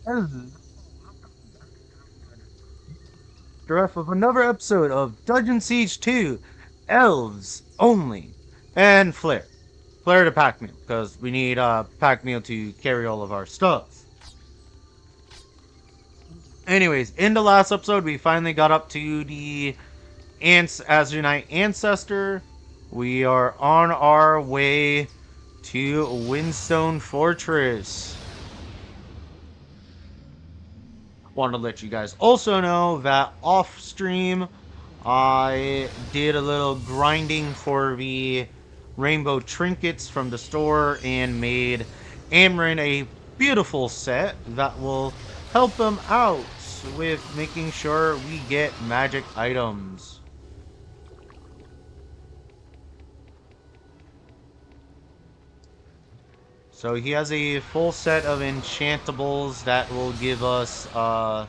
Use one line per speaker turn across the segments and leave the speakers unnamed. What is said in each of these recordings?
Elves, Giraffe of another episode of Dungeon Siege 2, Elves only, and Flare. Flare to pack meal, because we need pack meal to carry all of our stuff. Anyways, in the last episode, we finally got up to the Ants Azunite Ancestor. We are on our way to Windstone Fortress. Want to let you guys also know that off stream, I did a little grinding for the rainbow trinkets from the store and made Amrin a beautiful set that will help them out with making sure we get magic items. So he has a full set of enchantables that will give us a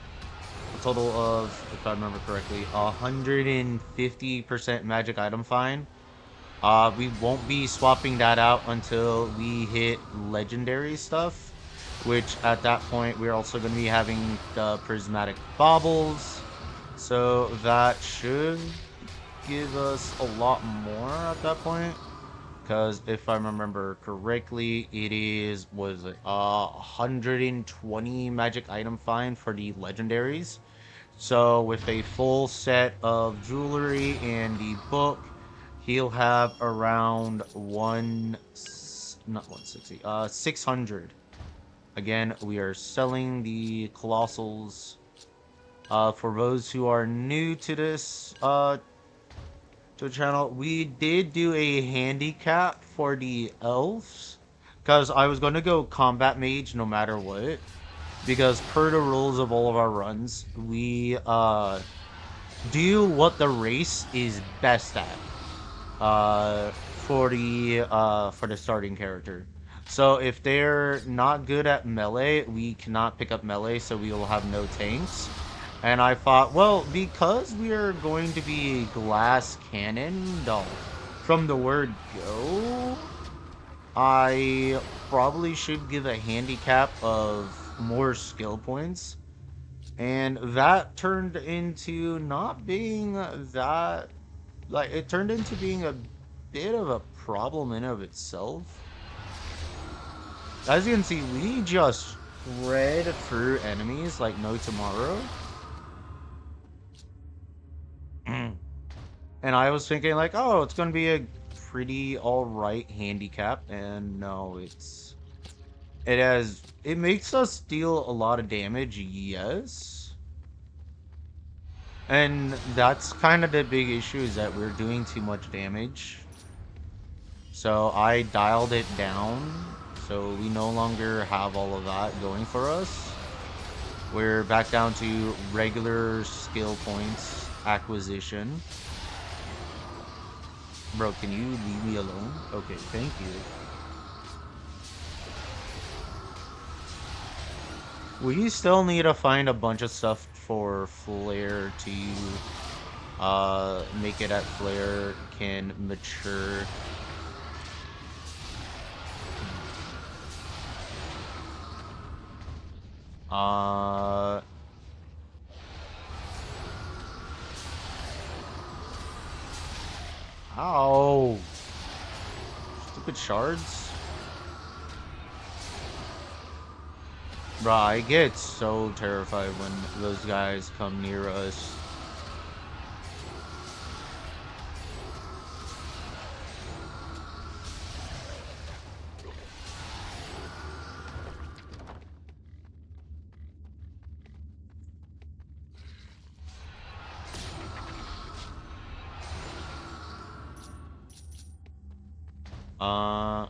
total of, if I remember correctly, 150% magic item find. We won't be swapping that out until we hit legendary stuff, which at that point we're also going to be having the prismatic baubles. So that should give us a lot more at that point. Because if I remember correctly, it is, was it, 120 magic item find for the legendaries. So with a full set of jewelry and the book, he'll have around not 160, 600. Again, we are selling the colossals. For those who are new to this to the channel, we did do a handicap for the elves because I was going to go combat mage no matter what. Because per the rules of all of our runs, we do what the race is best at for the starting character. So if they're not good at melee, we cannot pick up melee, so we will have no tanks. And I thought, well, because we are going to be glass cannon, from the word go, I probably should give a handicap of more skill points. And that turned into not being that, like, it turned into being a bit of a problem in of itself. As you can see, we just shred through enemies like no tomorrow. And I was thinking like, oh, it's gonna be a pretty alright handicap, and no, it makes us deal a lot of damage, yes. And that's kind of the big issue, is that we're doing too much damage. So I dialed it down, so we no longer have all of that going for us. We're back down to regular skill points acquisition. Bro, can you leave me alone? Okay, thank you. We still need to find a bunch of stuff for Flare to make it at Flare can mature. Uh Ow! Stupid shards. Bruh, I get so terrified when those guys come near us.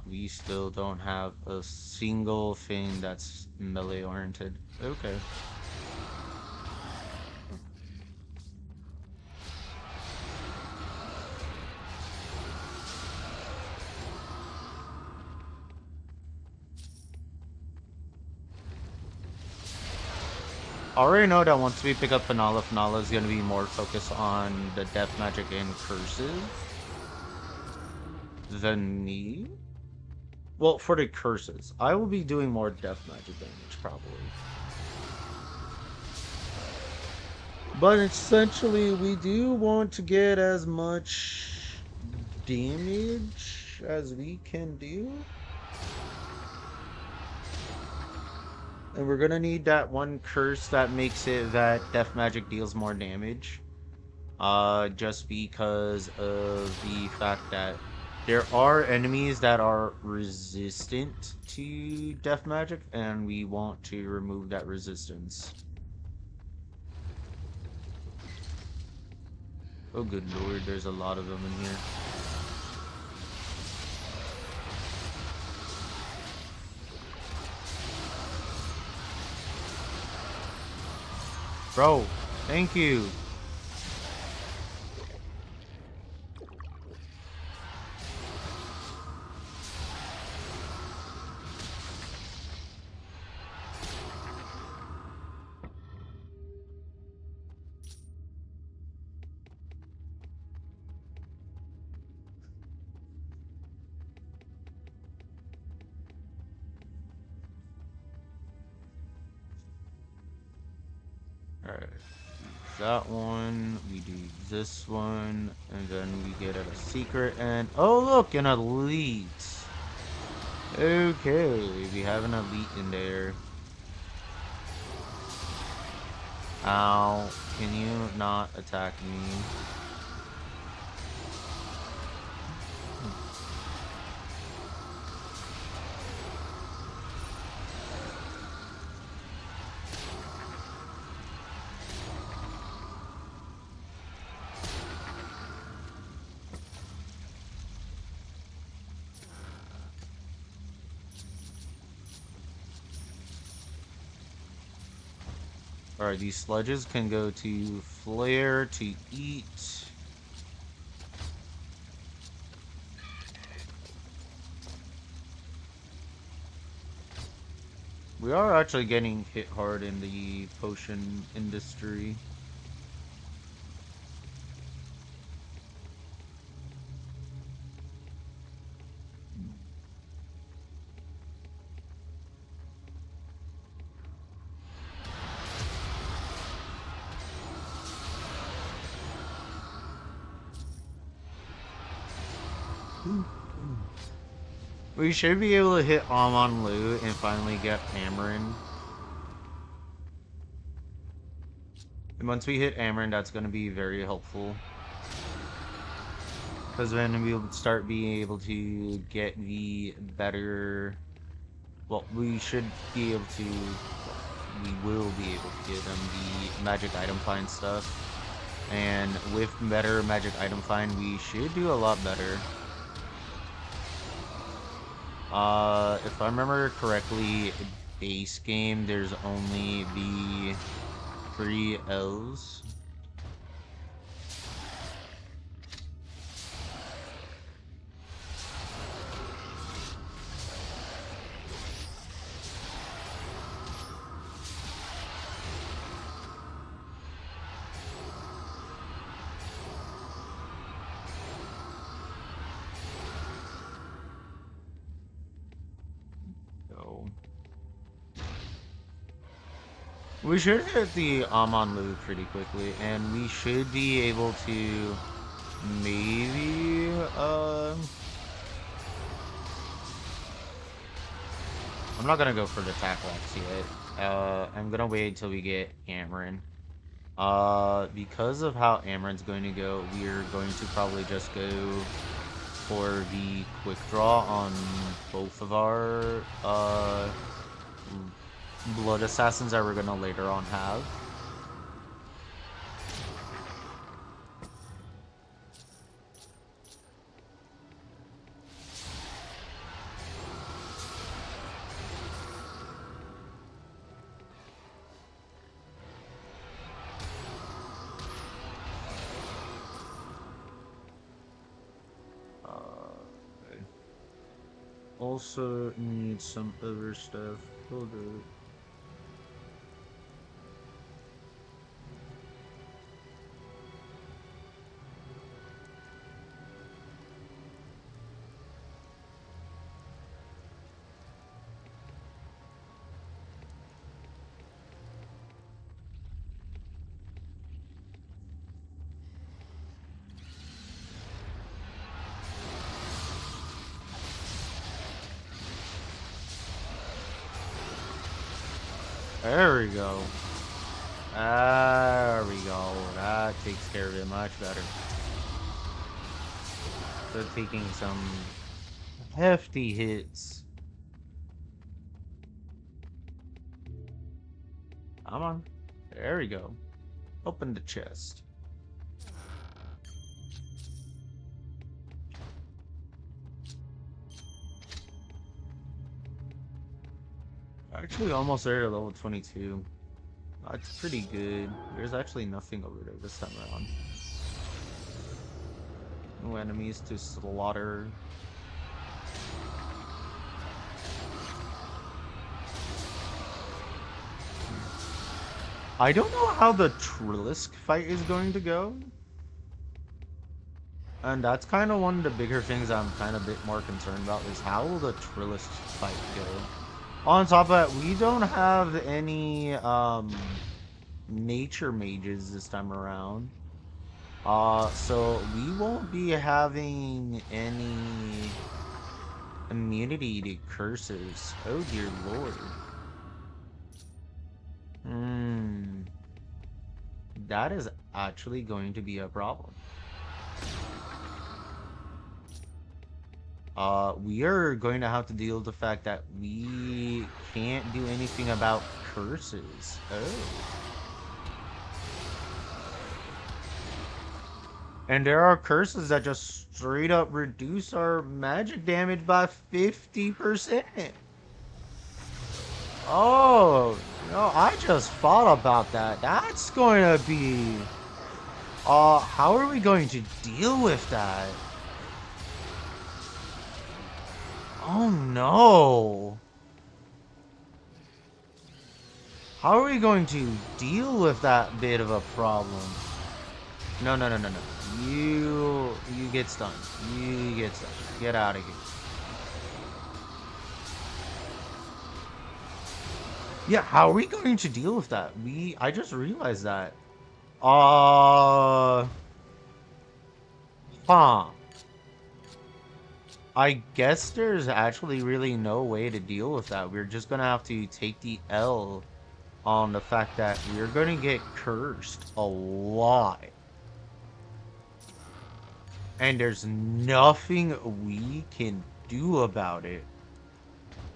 We still don't have a single thing that's melee oriented. Okay. I already know that once we pick up Finala, Finala is going to be more focused on the death magic and curses than me. Well, for the curses, I will be doing more death magic damage, probably. But essentially, we do want to get as much damage as we can do. And we're gonna need that one curse that makes it that death magic deals more damage. Just because of the fact that there are enemies that are resistant to death magic, and we want to remove that resistance. Oh, good lord, there's a lot of them in here. Bro, thank you. Alright, that one, we do this one, and then we get at a secret, and oh look, an elite. Okay, we have an elite in there. Ow, can you not attack me? Alright, these sludges can go to flare to eat. We are actually getting hit hard in the potion industry. We should be able to hit Aman Lu and finally get Amarin. And once we hit Amarin, that's going to be very helpful. Because then we'll start being able to get the better... Well, we should be able to... We will be able to get them the magic item find stuff. And with better magic item find, we should do a lot better. If I remember correctly, base game, there's only the 3 Elves. So we should hit the Aman Lu pretty quickly, and we should be able to maybe I'm not gonna go for the Tacklex yet. I'm gonna wait until we get Amarin. Because of how Amarin's going to go, we're going to probably just go for the quick draw on both of our blood assassins that we're gonna later on have. Also need some other stuff. Hold up. There we go. There we go. That takes care of it much better. They're taking some hefty hits. Come on. There we go. Open the chest. Actually, almost there to level 22. That's pretty good. There's actually nothing over there this time around. No enemies to slaughter. I don't know how the Trilisk fight is going to go. And that's kind of one of the bigger things I'm kind of a bit more concerned about is how will the Trilisk fight go? On top of that, we don't have any nature mages this time around. So we won't be having any immunity to curses. Oh dear lord. That is actually going to be a problem. We are going to have to deal with the fact that we can't do anything about curses. Oh. And there are curses that just straight up reduce our magic damage by 50%. Oh, no, I just thought about that. That's going to be... how are we going to deal with that? Oh, no. How are we going to deal with that bit of a problem? No, no, no, no, no. You get stunned. You get stunned. Get out of here. Yeah, how are we going to deal with that? I just realized that. Huh. I guess there's actually really no way to deal with that. We're just gonna have to take the L on the fact that we're gonna get cursed a lot. And there's nothing we can do about it.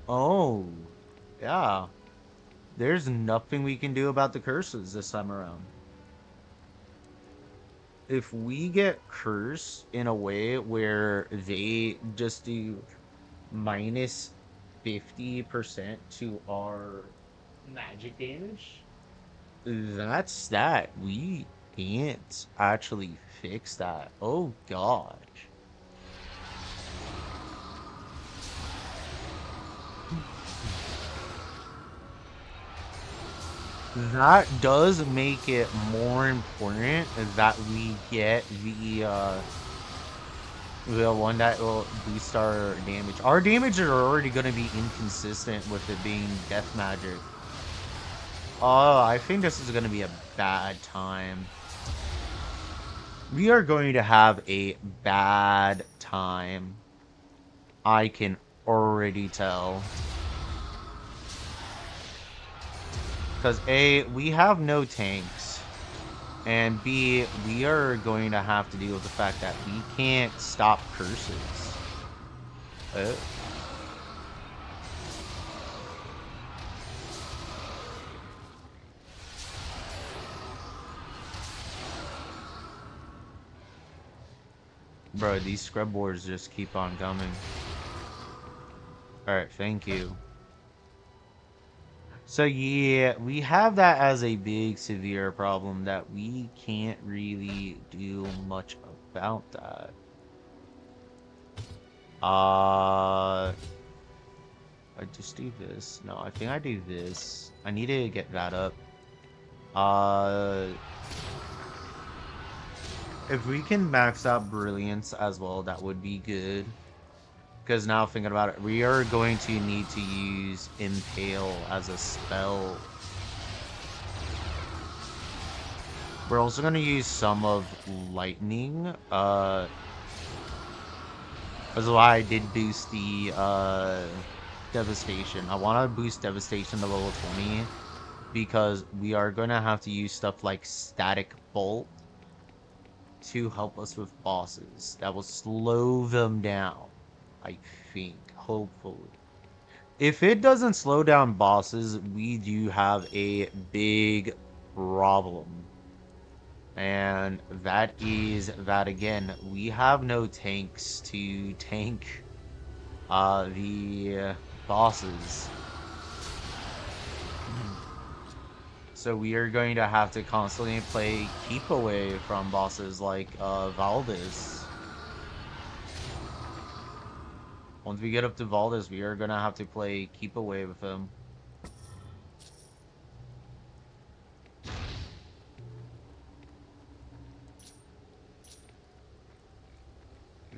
Oh, yeah. There's nothing we can do about the curses this time around. If we get cursed in a way where they just do minus 50% to our magic damage, that's that. We can't actually fix that. Oh gosh. That does make it more important that we get the one that will boost our damage. Our damage are already going to be inconsistent with it being death magic. Oh, I think this is going to be a bad time. We are going to have a bad time. I can already tell. Because A, we have no tanks. And B, we are going to have to deal with the fact that we can't stop curses. Bro, these scrub boards just keep on coming. Alright, thank you. So yeah, we have that as a big severe problem that we can't really do much about that. I just do this. No, I think I do this. I need to get that up. If we can max out Brilliance as well, that would be good. Because now thinking about it, we are going to need to use Impale as a spell. We're also going to use some of Lightning. That's why I did boost the Devastation. I want to boost Devastation to level 20. because we are gonna have to use stuff like static bolt to help us with bosses. That will slow them down, I think, hopefully. If it doesn't slow down bosses, we do have a big problem. And that is that again, we have no tanks to tank the bosses. So we are going to have to constantly play keep away from bosses like Valdez. Once we get up to Valdez, we are gonna have to play keep away with him.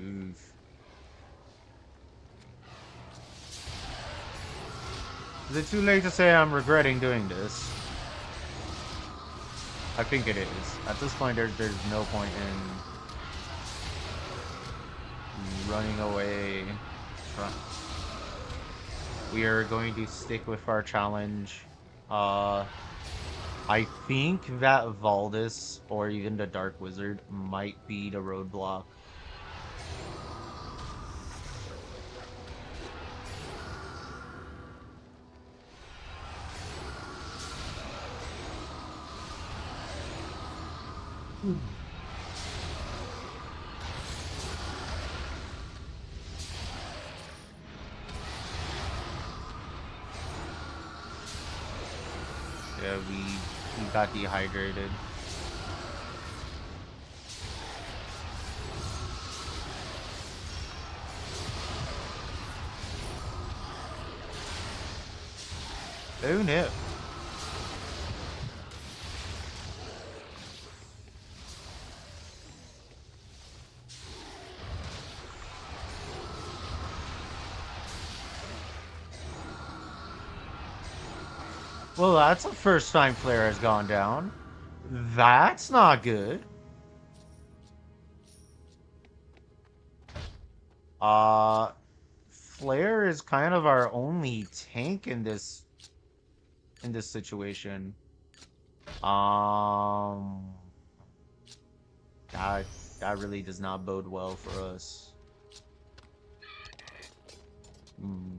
Oof. Is it too late to say I'm regretting doing this? I think it is. At this point, there's no point in running away from... We are going to stick with our challenge. I think that Valdis or even the Dark Wizard might be the roadblock. Yeah, we got dehydrated. Oh no. Well, that's the first time Flare has gone down. That's not good. Uh, Flare is kind of our only tank in this situation. Um, that that really does not bode well for us. Hmm.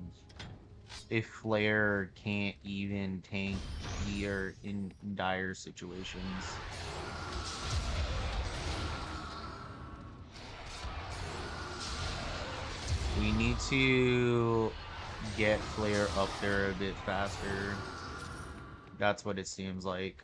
If Flare can't even tank, we are in dire situations. We need to get Flare up there a bit faster. That's what it seems like.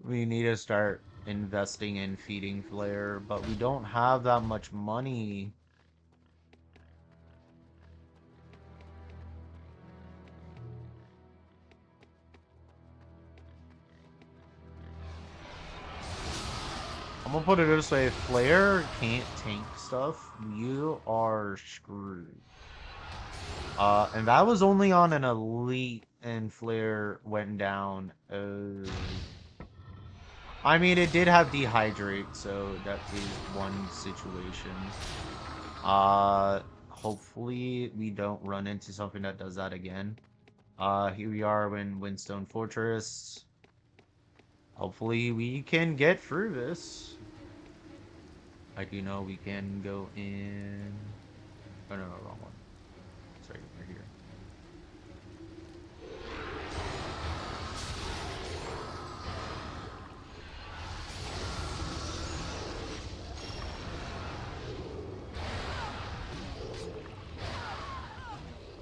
We need to start investing in feeding Flare, but we don't have that much money. I'm gonna put it this way, if Flare can't tank stuff, you are screwed. And that was only on an elite and Flare went down. I mean, it did have dehydrate, so that is one situation. Hopefully we don't run into something that does that again. Here we are in Windstone Fortress. Hopefully we can get through this. I do know we can go in... Oh, no, wrong one. Sorry, right here.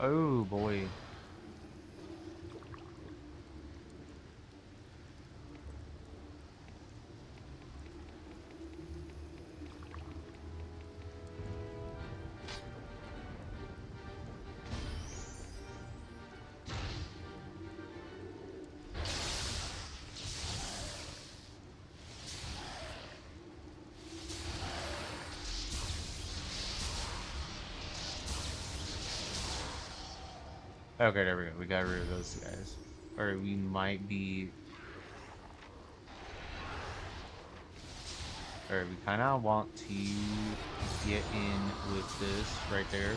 Oh, boy. Okay, there we go. We got rid of those guys. Or we might be... Or we kind of want to get in with this right there.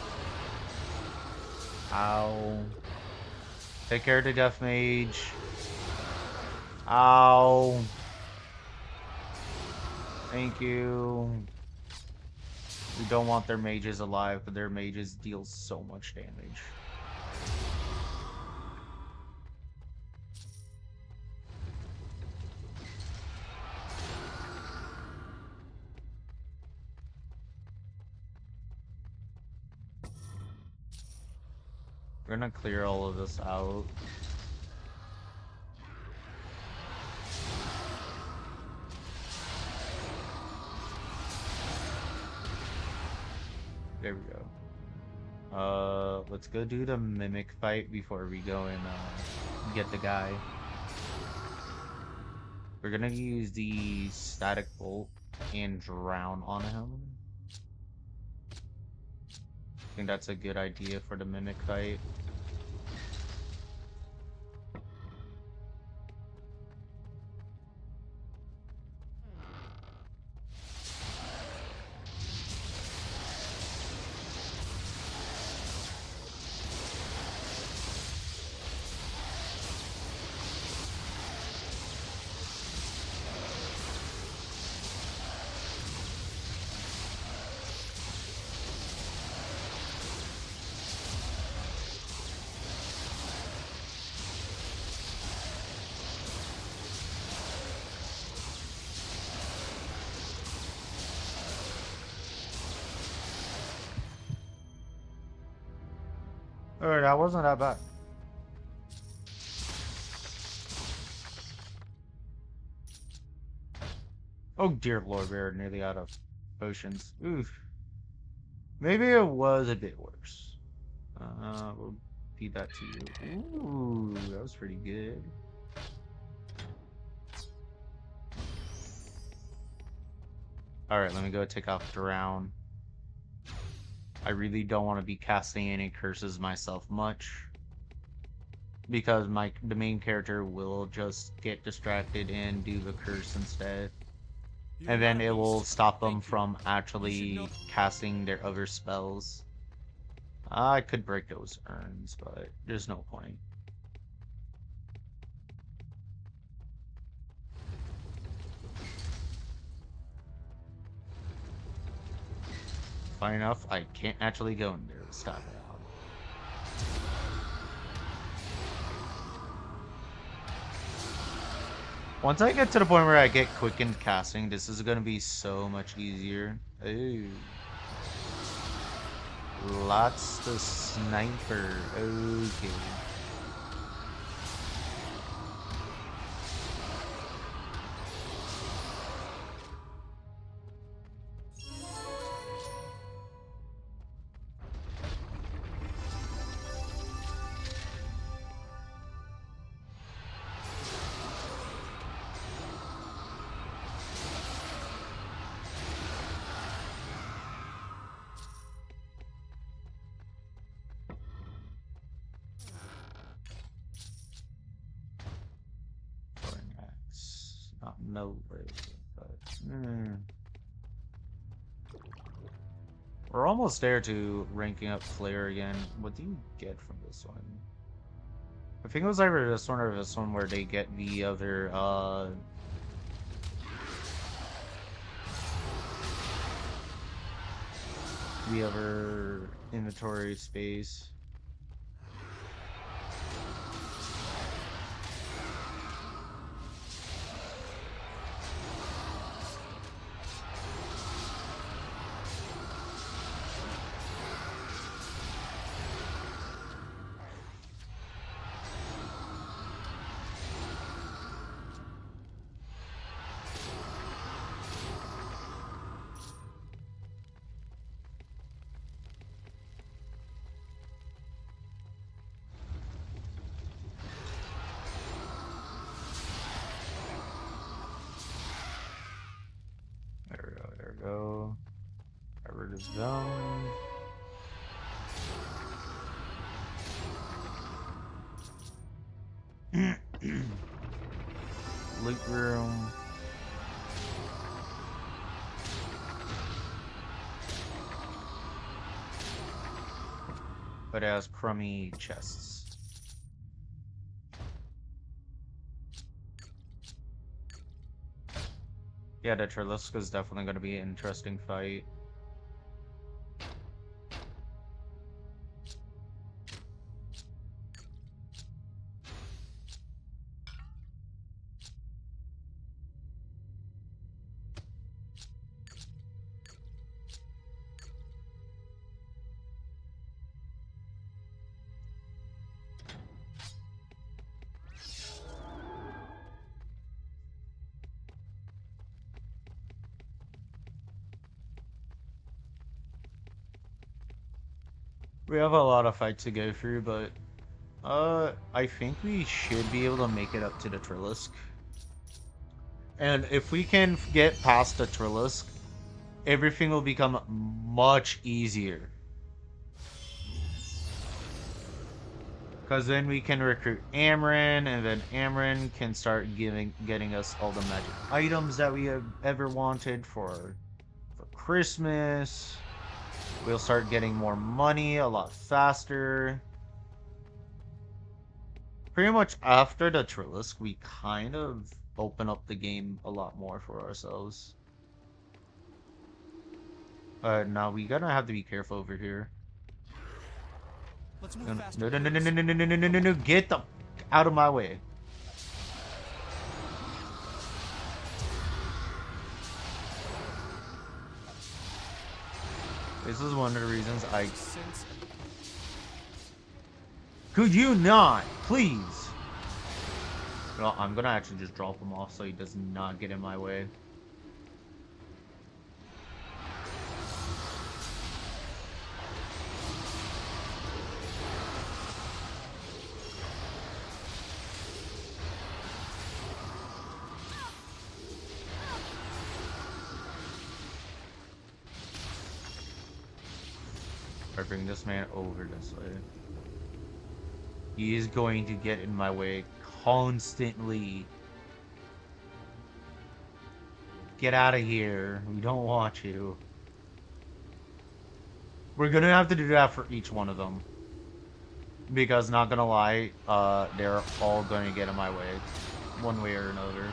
Ow. Take care of the death mage. Ow. Thank you. We don't want their mages alive, but their mages deal so much damage. We're gonna clear all of this out. There we go. Let's go do the mimic fight before we go and get the guy. We're gonna use the static bolt and drown on him. I think that's a good idea for the mimic fight. Alright, that wasn't that bad. Oh dear lord, we're nearly out of potions. Oof. Maybe it was a bit worse. We'll feed that to you. Ooh, that was pretty good. Alright, let me go take off Drown. I really don't want to be casting any curses myself much. Because the main character will just get distracted and do the curse instead. And then it will stop them from actually casting their other spells. I could break those urns, but there's no point. Funny enough, I can't actually go in there to stop it out. Once I get to the point where I get quickened casting, this is gonna be so much easier. Ooh. Lots the sniper. Okay. Not no way, but we're almost there to ranking up Flare again. What do you get from this one? I think it was either this one or this one where they get the other inventory space. There we go. Get rid of them. Loot room. but it has crummy chests. Yeah, the Trilisk is definitely going to be an interesting fight. We have a lot of fights to go through, but I think we should be able to make it up to the Trilisk. And if we can get past the Trilisk, everything will become much easier. Because then we can recruit Amran, and then Amran can start getting us all the magic items that we have ever wanted for Christmas. We'll start getting more money a lot faster. Pretty much after the Trilisk, we kind of open up the game a lot more for ourselves. Now we gotta have to be careful over here.
Let's move
No,
faster,
no, no, no, no,
please.
no, no, no, no, no, no, no, get the out of my way. This is one of the reasons I... Could you not, please? Well, I'm gonna actually just drop him off so he does not get in my way. I bring this man over this way. He is going to get in my way constantly. Get out of here. We don't want you. We're gonna have to do that for each one of them. Because, not gonna lie, they're all gonna get in my way. One way or another.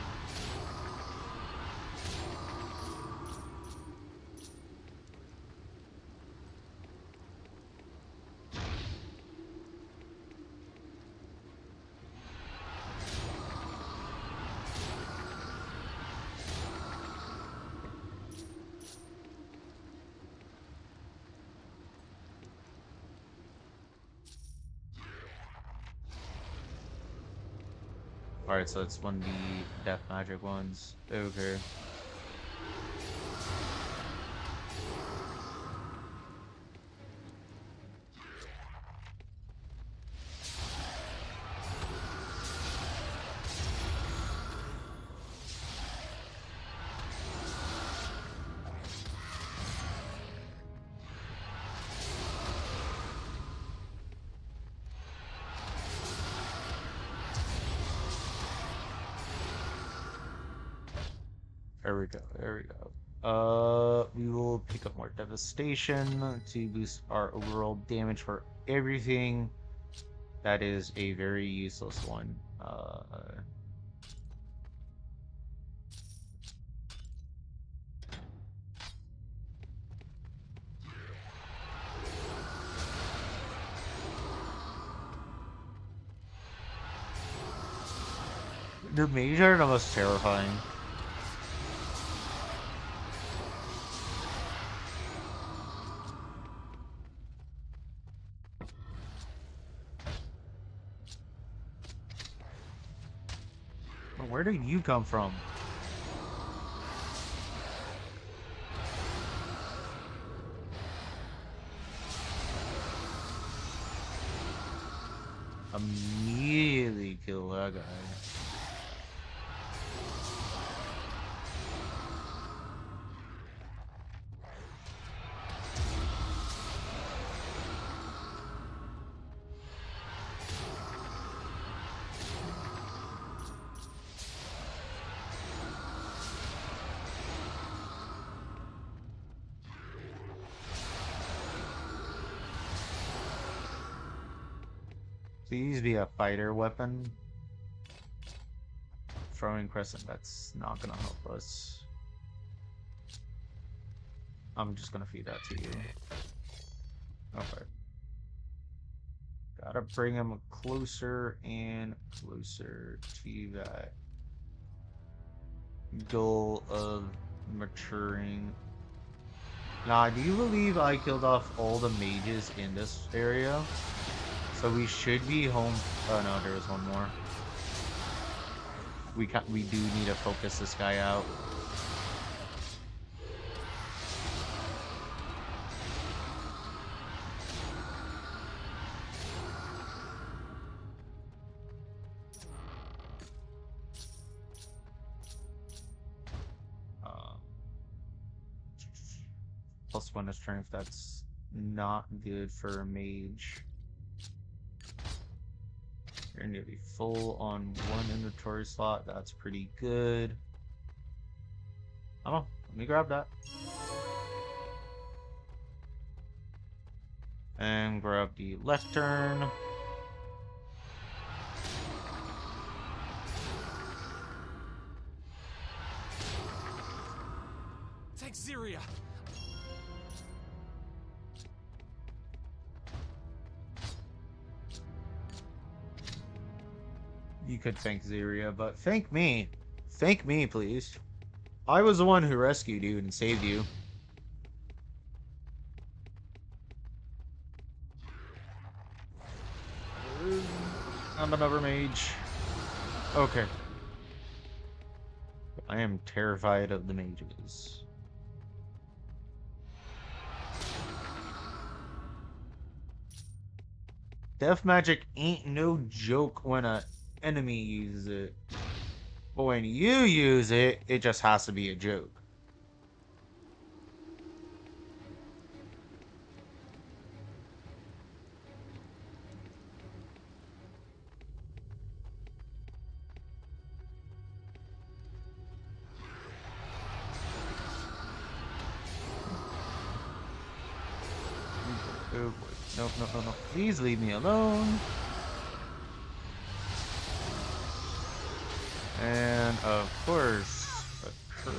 Alright, so it's one of the death magic ones. Okay. There we go, there we go. We will pick up more devastation to boost our overall damage for everything. That is a very useless one. The mage are the most terrifying. Where did you come from? Immediately kill that guy. Please be a fighter weapon. Throwing crescent, that's not gonna help us. I'm just gonna feed that to you. Okay. Gotta bring him closer and closer to that goal of maturing. Now, do you believe I killed off all the mages in this area? So we should be home. Oh no, there was one more. We do need to focus this guy out. +1 to strength, that's not good for a mage. You're nearly full on one inventory slot, that's pretty good. Oh, let me grab that. And grab the lectern.
Take Syria.
You could thank Ziria, but thank me. Thank me, please. I was the one who rescued you and saved you. I'm another mage. Okay. I am terrified of the mages. Death magic ain't no joke when a enemy uses it. But when you use it, it just has to be a joke. Oh boy. No, no, no, no. Please leave me alone. And of course, a curse.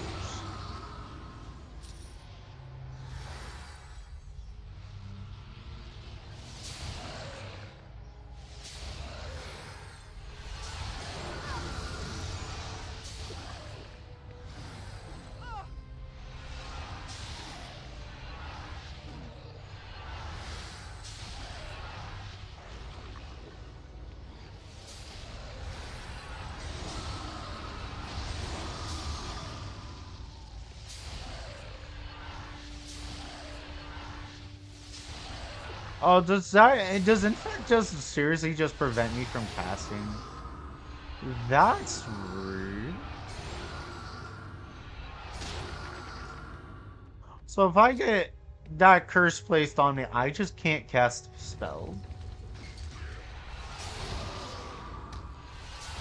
Oh, does infect just seriously just prevent me from casting? That's rude. So if I get that curse placed on me, I just can't cast a spell.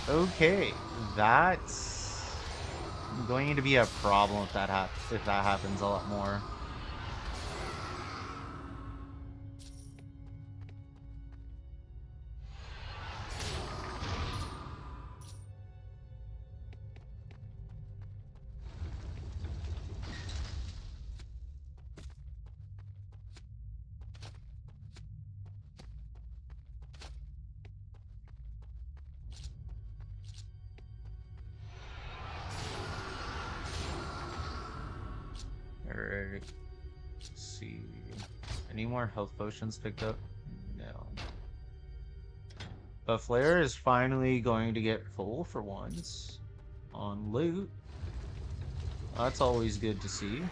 Okay, that's going to be a problem if that happens a lot more. Alright. Let's see. Any more health potions picked up? No. But Flare is finally going to get full for once on loot. That's always good to see.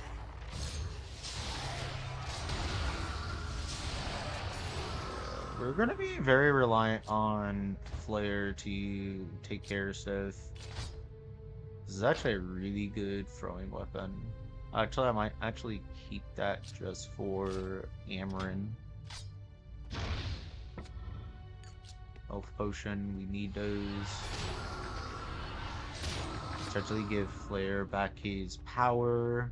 We're going to be very reliant on Flare to take care of stuff. This is actually a really good throwing weapon. Actually, I might actually keep that just for Amarin. Health potion, we need those. Essentially give Flare back his power.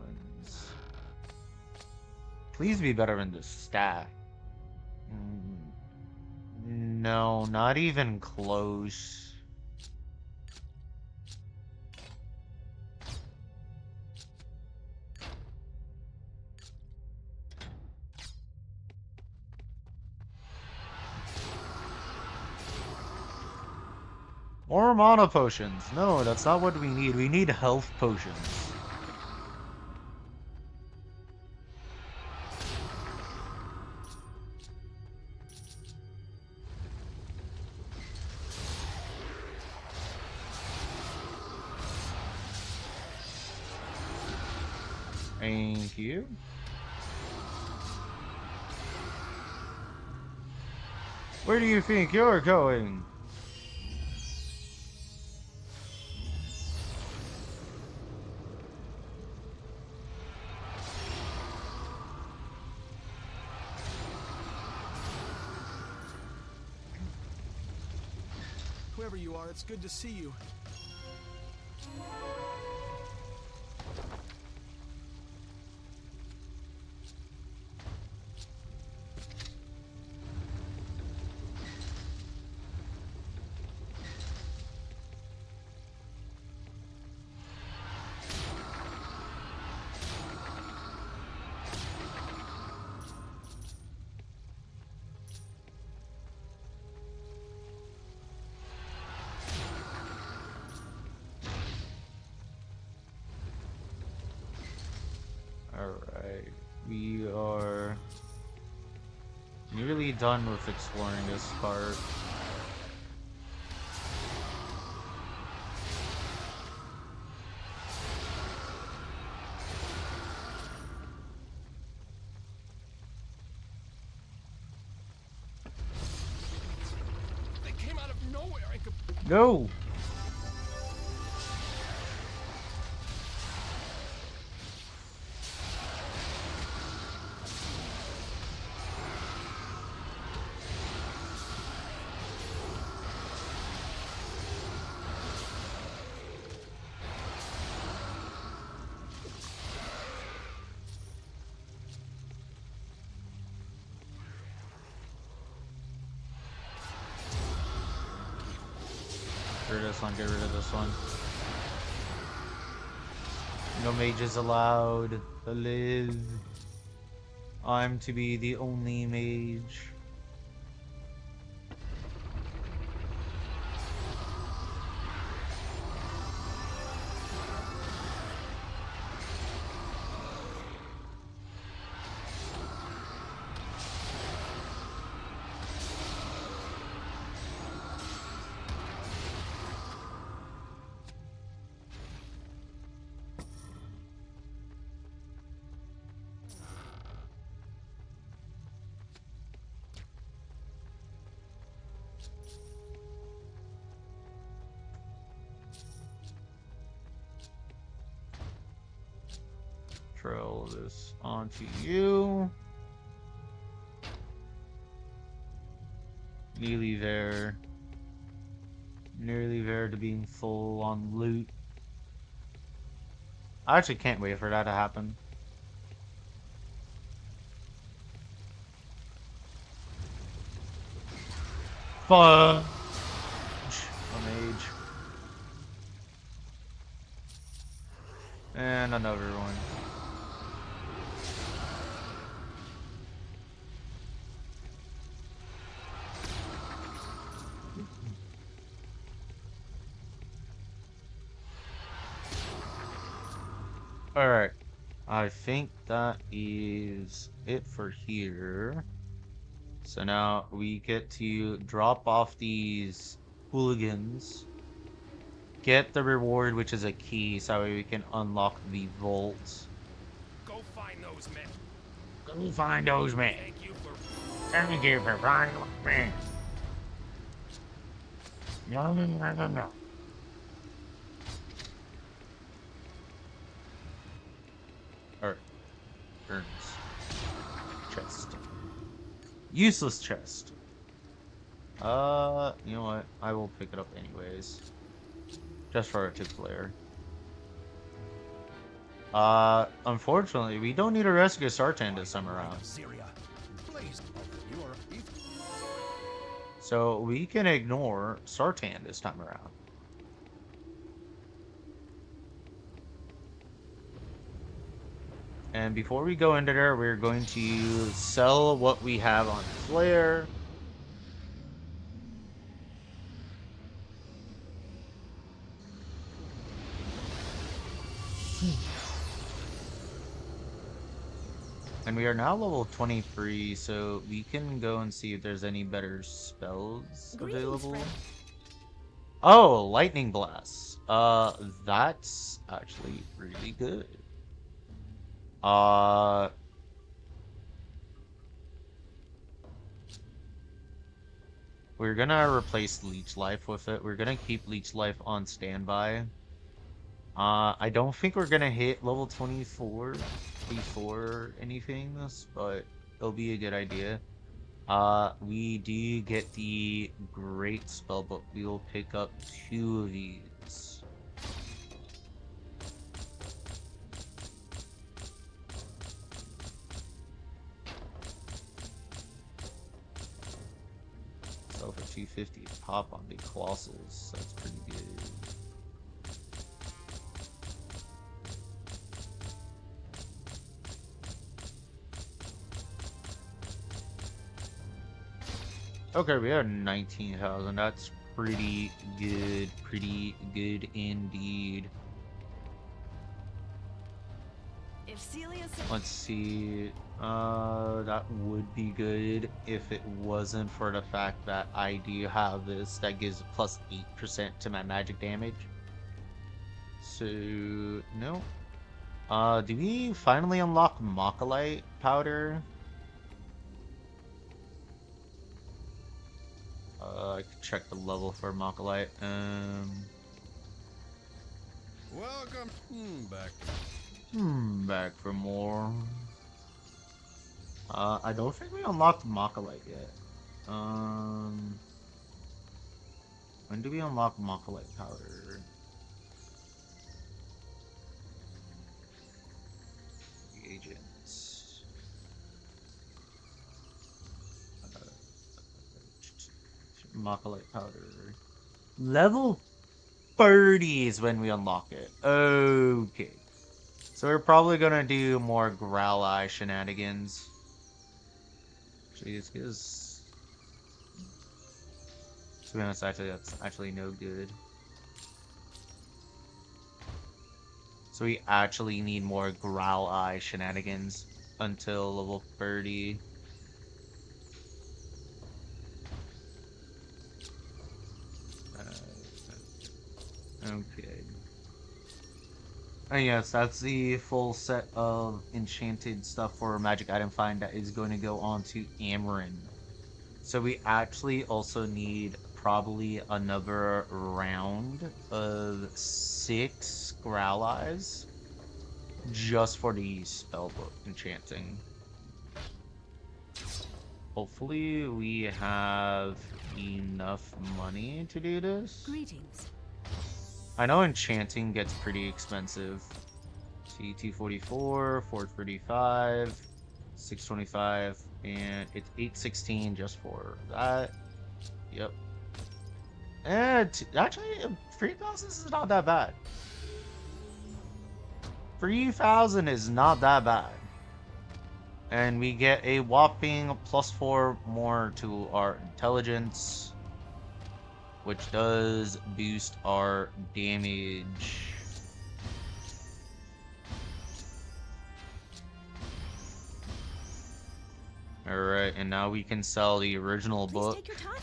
ones. Please be better than this stat. Mm, no, not even close. More mana potions. No, that's not what we need. We need health potions. Thank you. Where do you think you're going?
Whoever you are, it's good to see you.
Alright, we are nearly done with exploring this part.
They came out of nowhere. I could...
No! Get rid of this one, get rid of this one. No mages allowed to live. I'm to be the only mage. Throw this onto you. Nearly there. Nearly there to being full on loot. I actually can't wait for that to happen. Fudge! A mage. And another one. Alright. I think that is it for here. So now we get to drop off these hooligans. Get the reward, which is a key, so we can unlock the vault.
Go find those men.
Go find those men.
Thank you for...
Thank you for finding those men. No. Alright. Burns. Chest. Useless chest. You know what? I will pick it up anyways. Just for a 2-player. Unfortunately, we don't need to rescue Sartan this time around. So we can ignore Sartan this time around. And before we go into there, we're going to sell what we have on Flare. And we are now level 23, so we can go and see if there's any better spells available. Oh, Lightning Blast. That's actually really good. Uh, we're gonna replace Leech Life with it. We're gonna keep Leech Life on standby. I don't think we're gonna hit level 24 before anything, but it'll be a good idea. We do get the Great Spellbook. We will pick up 2 of these. So for 250, pop on the Colossals. That's pretty good. Okay, we have 19,000. That's pretty good. Pretty good indeed.
If Celia
Let's see. That would be good if it wasn't for the fact that I do have this that gives plus 8% to my magic damage. So, no. Do we finally unlock Mocholite powder? I could check the level for Mocholite.
Welcome back.
Back for more. I don't think we unlocked Mocholite yet. When do we unlock Mocholite powder? Agents. Mocholite powder. Level 30 is when we unlock it. Okay. So we're probably gonna do more Growl Eye shenanigans. Jeez, because to be honest, actually, that's actually no good. So we actually need more Growl Eye shenanigans until level 30. Okay. And yes, that's the full set of enchanted stuff for Magic Item Find that is going to go on to Amarin. So we actually also need probably another round of 6 Growl Eyes just for the Spellbook enchanting. Hopefully we have enough money to do this.
Greetings.
I know enchanting gets pretty expensive. See, 244, 435, 625, and it's 816 just for that. Yep. And actually, 3,000 is not that bad. 3,000 is not that bad. And we get a whopping +4 more to our intelligence, which does boost our damage. Alright, and now we can sell the original book.
Take your time.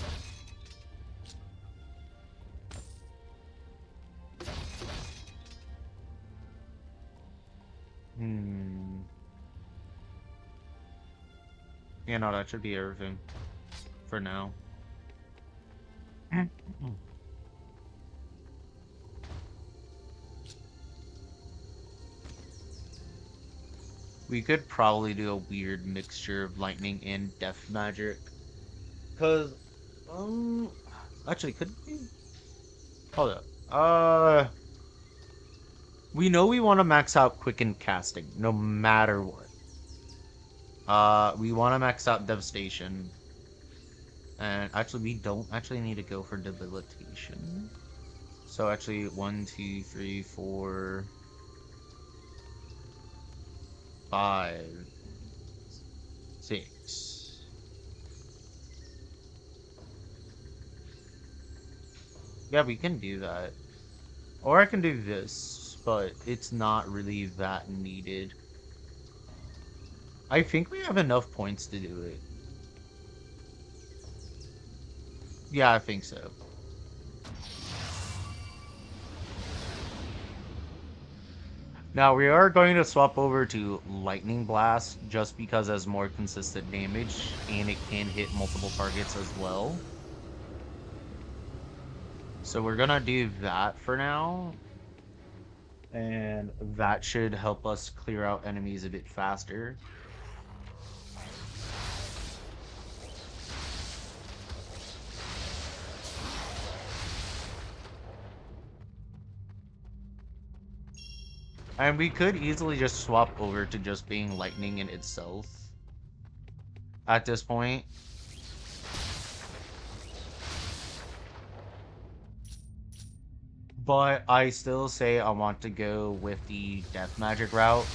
Yeah, no, that should be everything for now. We could probably do a weird mixture of lightning and death magic. Cause, actually, could we? Hold up. We know we want to max out quicken casting, no matter what. We want to max out devastation. And actually, we don't actually need to go for debilitation. So actually, 1, 2, 3, 4, 5, 6. Yeah, we can do that. Or I can do this, but it's not really that needed. I think we have enough points to do it. Yeah, I think so. Now we are going to swap over to Lightning Blast just because it has more consistent damage and it can hit multiple targets as well. So we're gonna do that for now. And that should help us clear out enemies a bit faster. And we could easily just swap over to just being lightning in itself at this point. But I still say I want to go with the death magic route.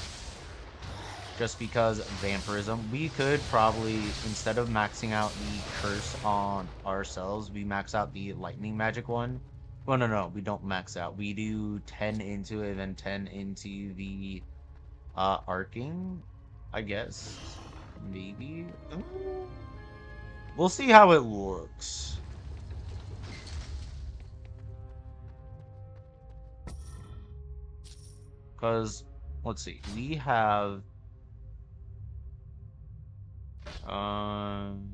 Just because vampirism. We could probably, instead of maxing out the curse on ourselves, we max out the lightning magic one. Well, no, we don't max out. We do 10 into it, and then 10 into the arcing, I guess. Maybe. We'll see how it looks. Because, let's see. We have... Um,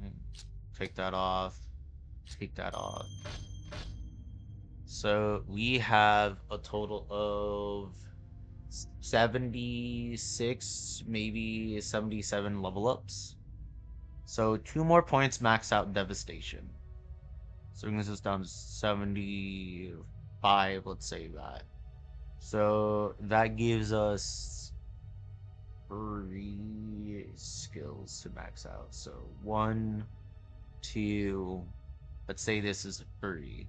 take that off. Take that off. So we have a total of 76, maybe 77 level ups. So 2 more points max out devastation. So brings us down to 75, let's say that. So that gives us 3 skills to max out. So 1, 2, let's say this is 3.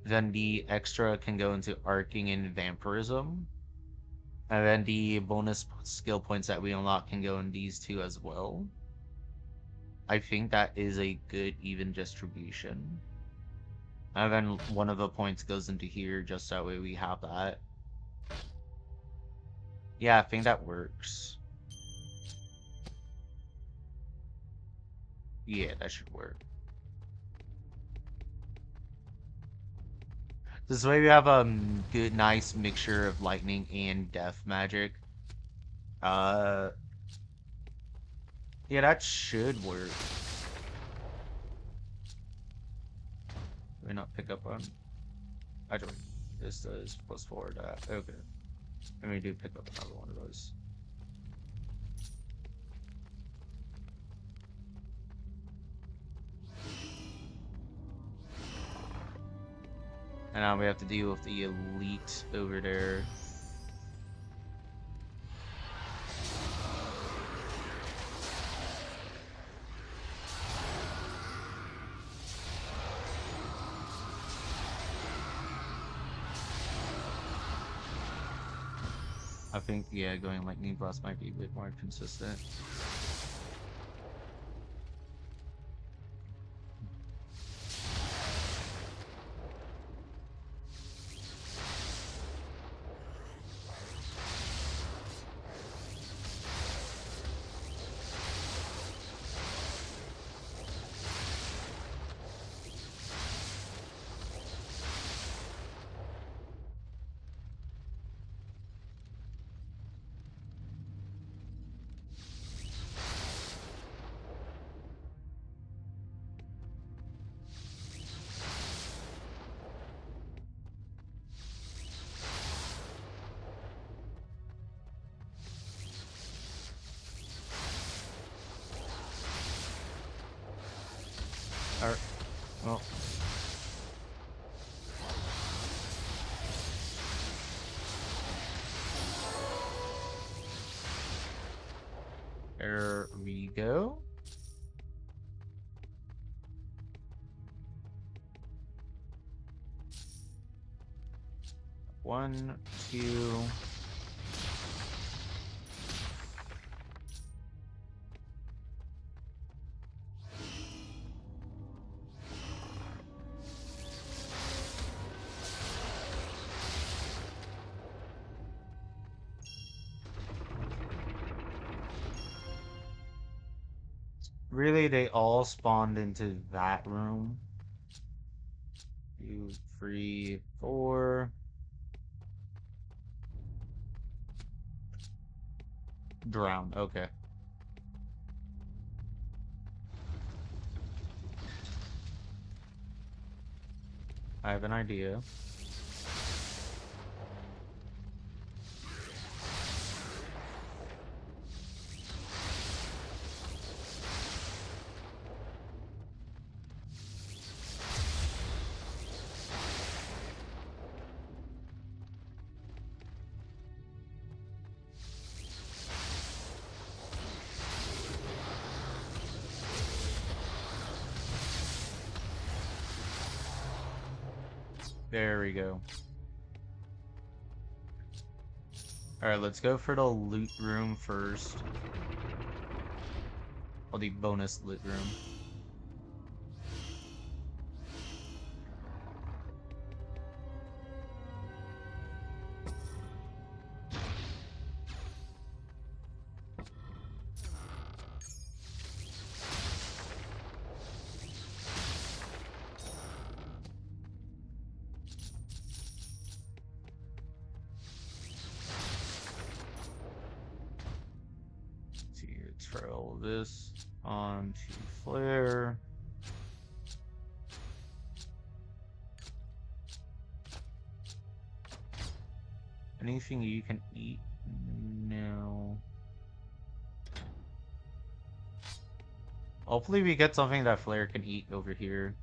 Then the extra can go into arcing and vampirism. And then the bonus skill points that we unlock can go in these two as well. I think that is a good even distribution. And then one of the points goes into here just that way we have that. Yeah, I think that works. Yeah, that should work. This way we have a good, nice mixture of lightning and death magic. Uh, yeah, that should work. May not pick up on. Actually, this does +4 that. Okay. Let me do pick up another one of those. And now we have to deal with the elite over there. I think, yeah, going lightning blast might be a bit more consistent. Alright, well. There we go. One, two. Really, they all spawned into that room. 2, 3, 4. Drowned. Okay. I have an idea. There we go. Alright, let's go for the loot room first. Or the bonus loot room. See, throw this onto flare. Anything you can eat? No. Hopefully we get something that flare can eat over here.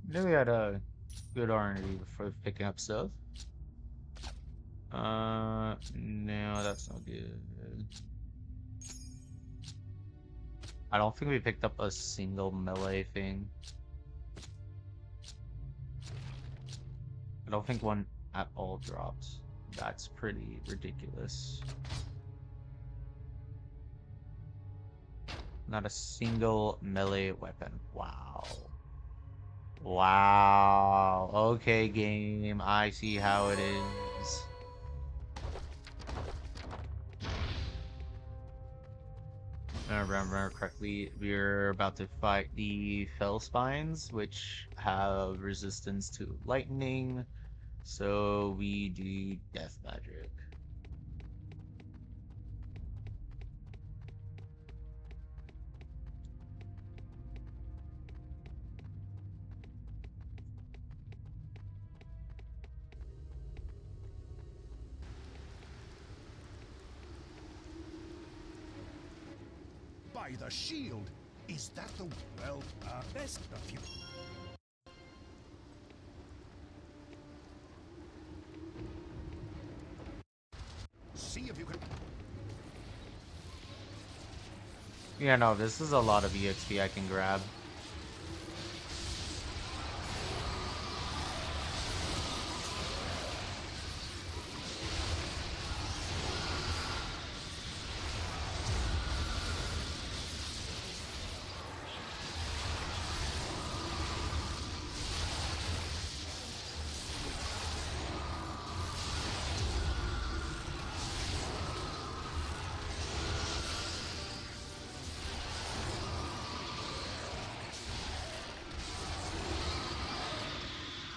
Knew we had a good RNG before picking up stuff. No, that's not good. I don't think we picked up a single melee thing. I don't think one at all dropped. That's pretty ridiculous. Not a single melee weapon. Wow. Wow. Okay, game. I see how it is. If I remember correctly, we're about to fight the Fell Spines, which have resistance to lightning. So we do death magic.
By the shield! Is that the... well, best of you. See if you can...
Yeah, no, this is a lot of EXP I can grab.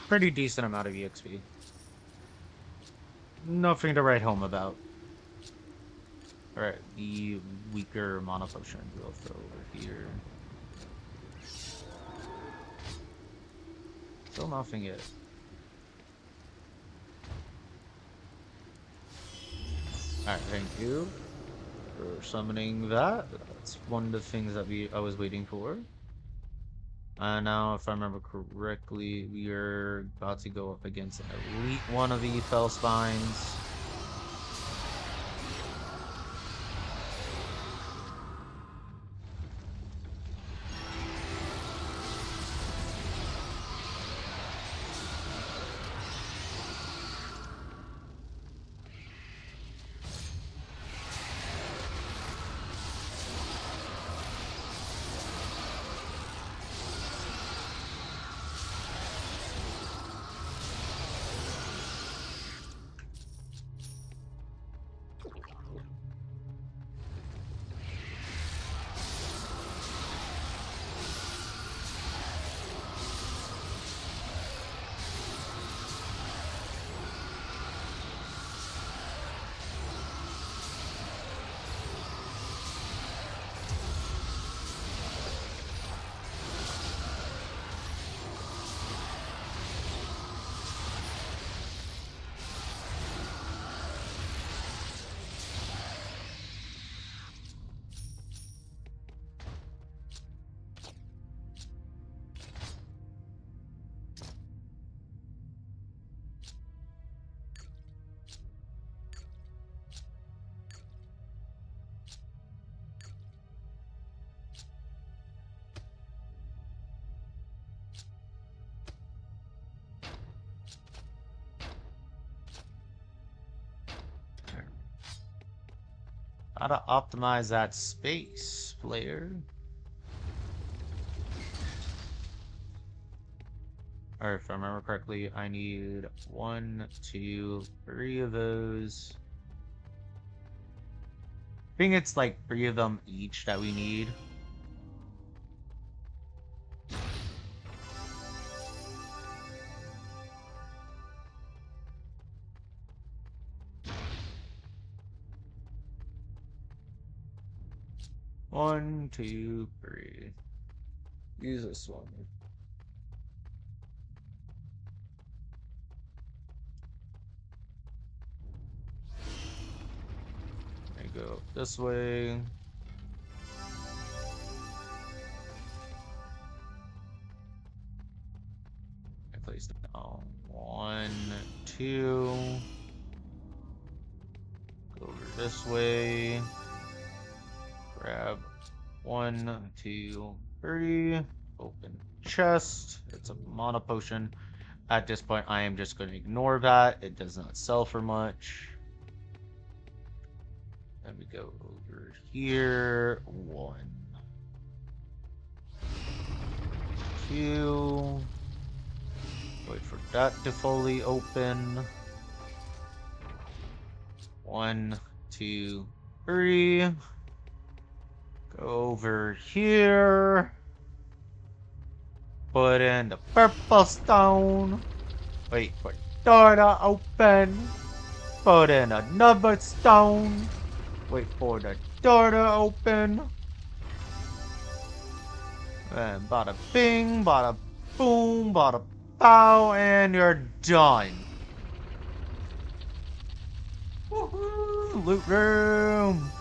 pretty decent amount of EXP. Nothing to write home about. Alright, the weaker mana potion we'll throw over here. Still nothing yet. Alright, thank you for summoning that. That's one of the things that I was waiting for. Now, if I remember correctly, we are about to go up against an elite one of the Fell Spines. How to optimize that space, player. Or if I remember correctly, I need 1, 2, 3 of those. I think it's like 3 of them each that we need. One, two, three. Use this one. I go this way. I place down 1, 2. Go over this way. Grab 1, 2, 3. Open chest. It's a mana potion. At this point, I am just going to ignore that. It does not sell for much. Then we go over here. 1, 2. Wait for that to fully open. 1, 2, 3. Go over here. Put in the purple stone. Wait for the door to open. Put in another stone. Wait for the door to open. And bada bing, bada boom, bada bow, and you're done. Woohoo! Loot room.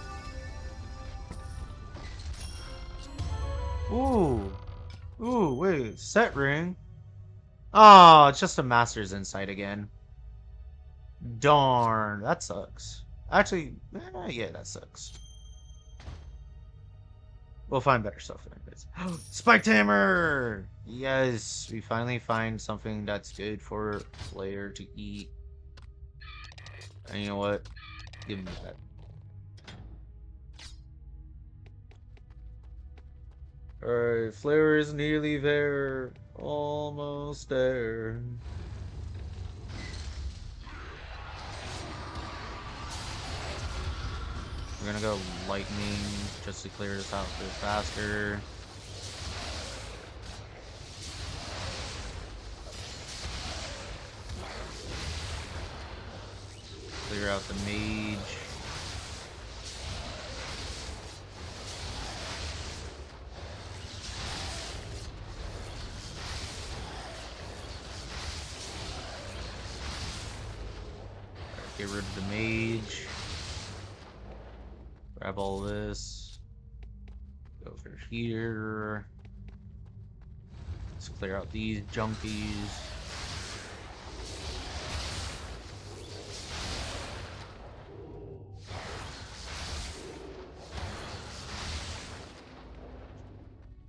Ooh. Ooh, wait, set ring? Oh, it's just a Master's Insight again. Darn, that sucks. Actually, yeah, that sucks. We'll find better stuff anyways. Spiked Hammer! Yes, we finally find something that's good for player to eat. And you know what? Give me that. Alright, Flare is nearly there. Almost there. We're gonna go Lightning just to clear this out a bit faster. clear out the mage. Get rid of the mage. Grab all this. Go over here. Let's clear out these junkies.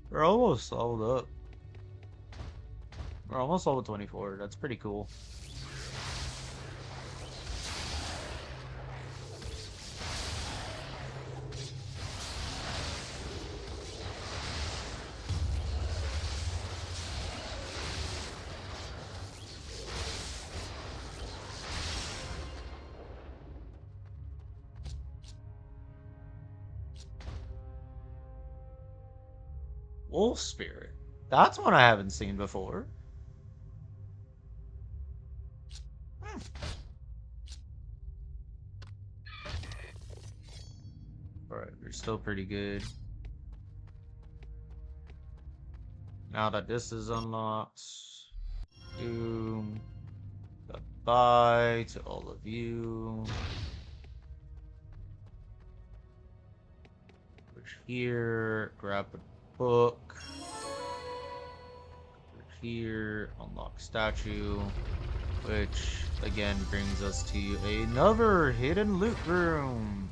We're almost leveled up. We're almost level 24. That's pretty cool. Wolf Spirit. That's one I haven't seen before. Alright, we're still pretty good. Now that this is unlocked. Boom. Goodbye to all of you. Over here. Grab a book. Over here. Unlock statue. Which, again, brings us to another hidden loot room.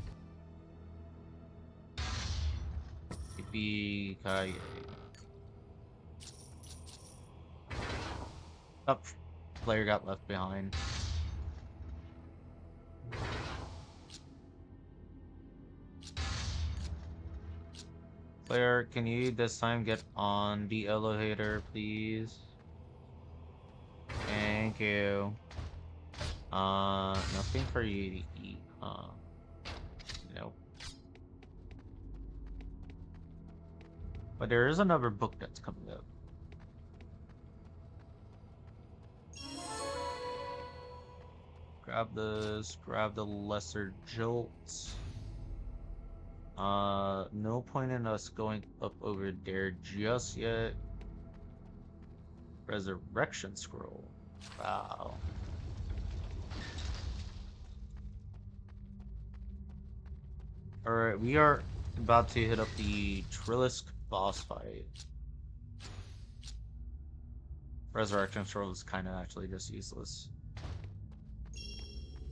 Yippee-ki-yay. Oh, player got left behind. Player, can you this time get on the elevator, please? Thank you. Nothing for you to eat, huh? Nope. But there is another book that's coming up. Grab this, grab the lesser jolt. No point in us going up over there just yet. Resurrection scroll. Wow. Alright, we are about to hit up the Trilisk boss fight. Resurrection scroll is kind of actually just useless.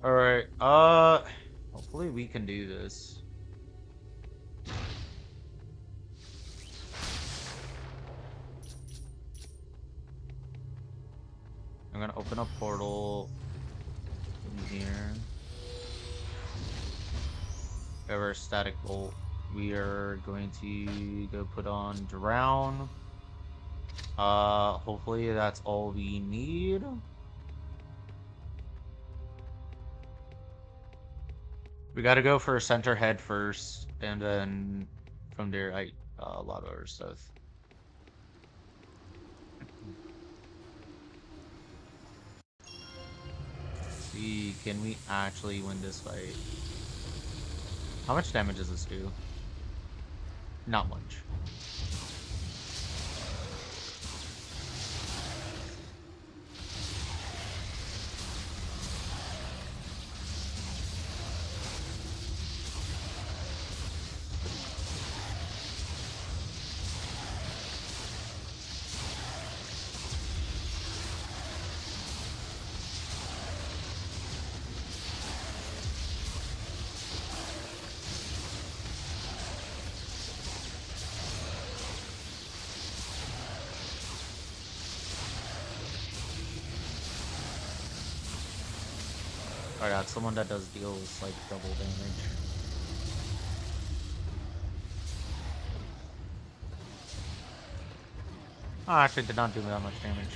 Alright, hopefully we can do this. I'm gonna open a portal in here. We have our static bolt. We are going to go put on drown. Hopefully that's all we need. We gotta go for center head first, and then from there, a lot of other stuff. See, can we actually win this fight? How much damage does this do? Not much. I got someone that does deals like double damage. Oh, actually did not do that much damage.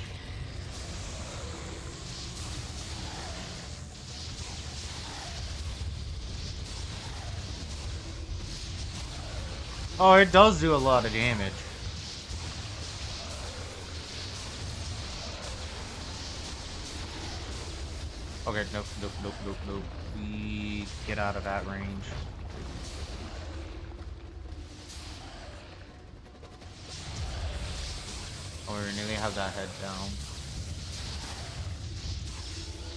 Oh, it does do a lot of damage. Okay, nope, nope, nope, nope, nope. We get out of that range. Or nearly have that head down.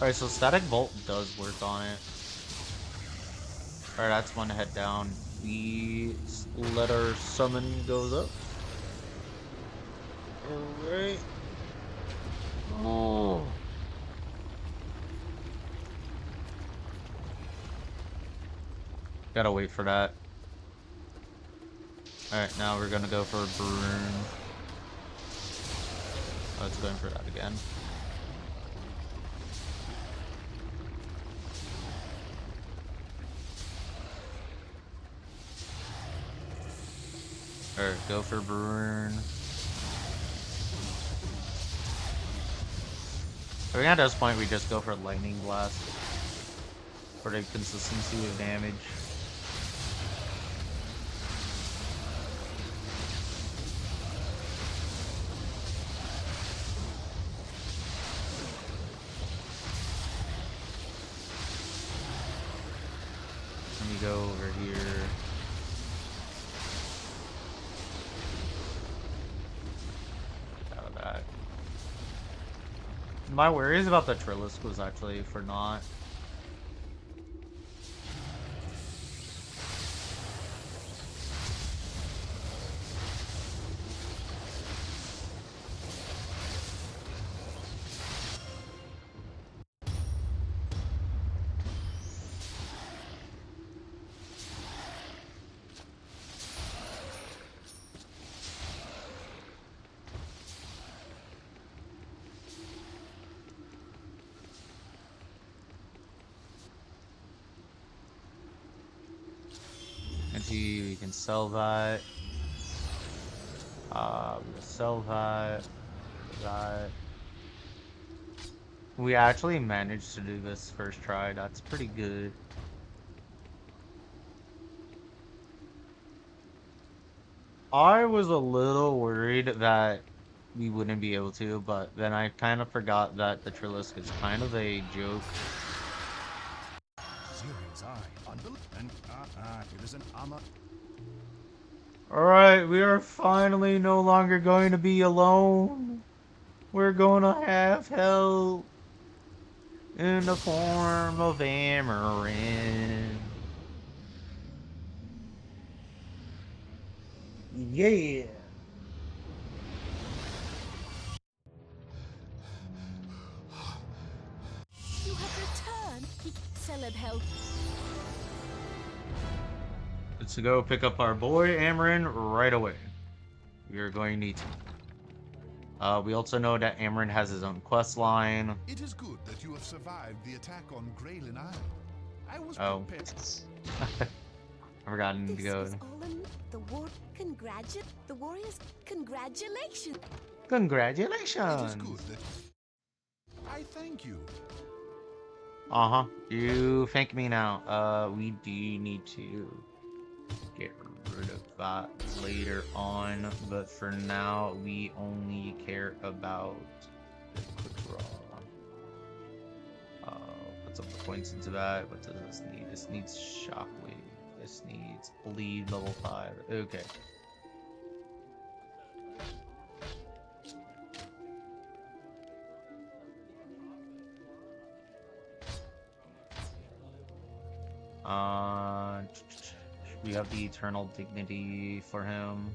Alright, so Static Bolt does work on it. Alright, that's one head down. We let our summon goes up. Alright. Oh. Gotta wait for that. Alright, now we're gonna go for Burn. Oh, it's going for that again. Alright, go for Burn. I think at this point we just go for Lightning Blast. For the consistency of damage. Let me go over here. Out of that. My worries about the Trilisk was actually for not. We can sell that. We'll sell that. That. We actually managed to do this first try. That's pretty good. I was a little worried that we wouldn't be able to, but then I kind of forgot that the Trilisk is kind of a joke.
Serious eye. And it is an Aman.
Alright, we are finally no longer going to be alone. We're gonna have help in the form of Amarin. Yeah.
You have returned. Celeb help.
Let's go pick up our boy Amarin right away. We are going to need to. We also know that Amarin has his own quest line.
It is good that you have survived the attack on Graylin Isle. I was
Oh.
prepared.
I forgot to
This
go.
was all in the war. The warriors. Congratulations.
Congratulations.
It is good that I thank you.
Uh-huh. You thank me now. We do need to get rid of that later on, but for now, we only care about the quick draw. Put some points into that. What does this need? This needs Shockwave. This needs Bleed level 5. Okay. Uh, we have the Eternal Dignity for him.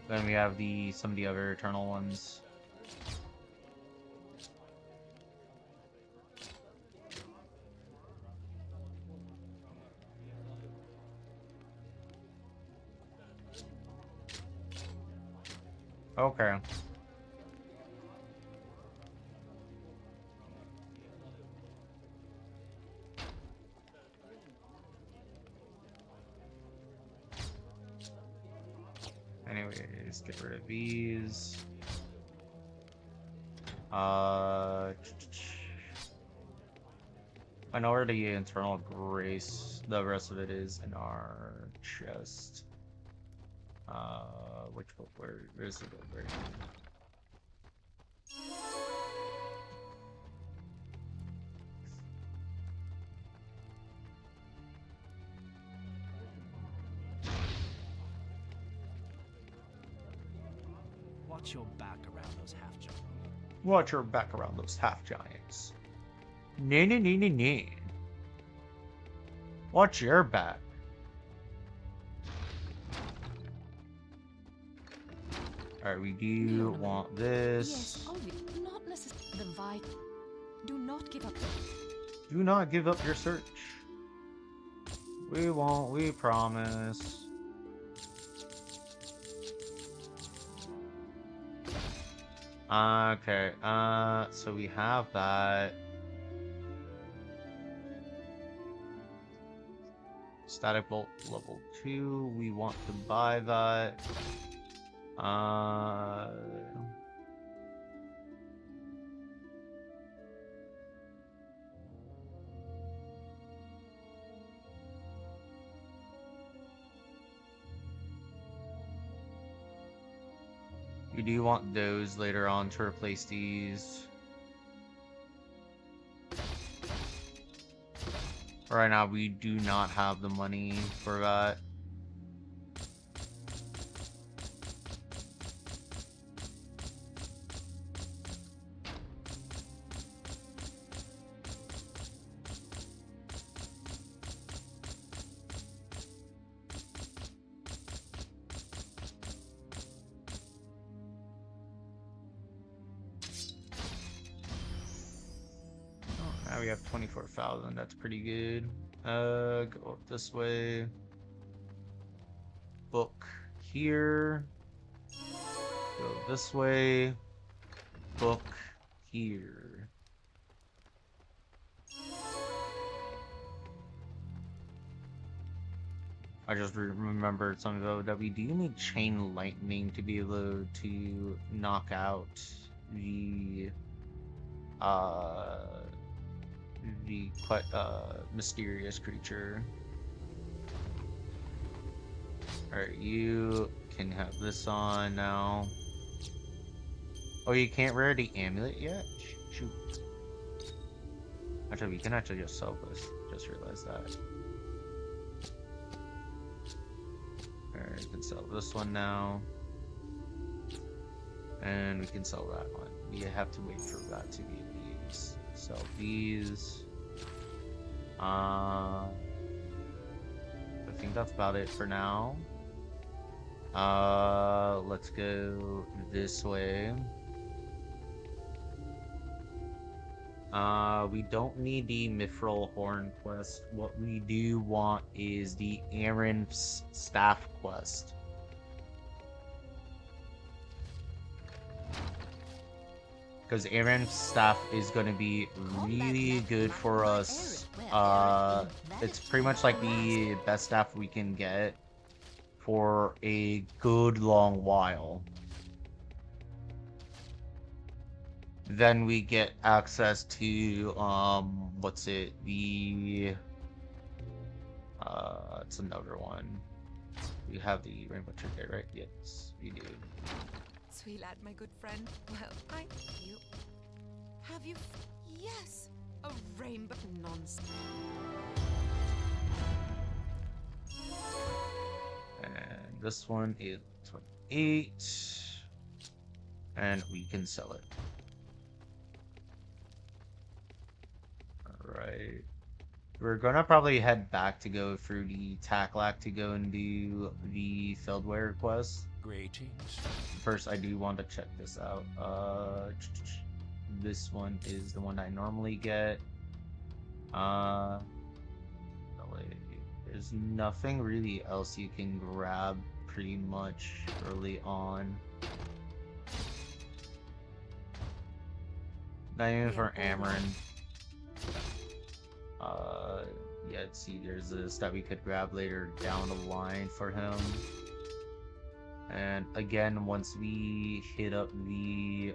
Then we have some of the other Eternal ones. Okay. Anyways, get rid of these. I know where the Internal Grace, the rest of it is in our chest. Which book? Where is the book? Where?
Watch your back around those half giants.
Watch your back around those half giants. Nay, nay, nay, nay, nay. Watch your back. Alright, we do want this.
Yes, obviously. Not necessarily. The vital. Do not give up.
Do not give up your search. We won't, we promise. Okay, so we have that. Static bolt level 2, we want to buy that. We do want those later on to replace these. Right now, we do not have the money for that. Now we have 24,000. That's pretty good. Go up this way. Book here. Go this way. Book here. I just remembered something though that we do need chain lightning to be able to knock out the quite mysterious creature. Alright, you can have this on now. Oh, you can't wear the amulet yet? Shoot. Actually, we can actually just sell this. Just realized that. Alright, we can sell this one now. And we can sell that one. We have to wait for that to be used. Sell these. I think that's about it for now. Let's go this way. We don't need the Mithril Horn quest. What we do want is the Aaron's Staff quest. Because Aaron's Staff is going to be really good for us. It's pretty much like the best staff we can get for a good long while. Then we get access to, what's it? It's another one. We have the Rainbow Trinket, right? Yes, we do.
Sweet lad, my good friend. Well, I... You... Have you... Yes! A rainbow... Nonsense.
And this one is 28. And we can sell it. Alright. We're gonna probably head back to go through the Taklac to go and do the Feldware quest.
Greetings.
First, I do want to check this out. This one is the one I normally get. There's nothing really else you can grab pretty much early on. Not even for Amarin. Yeah, let's see, there's this that we could grab later down the line for him. And again, once we hit up the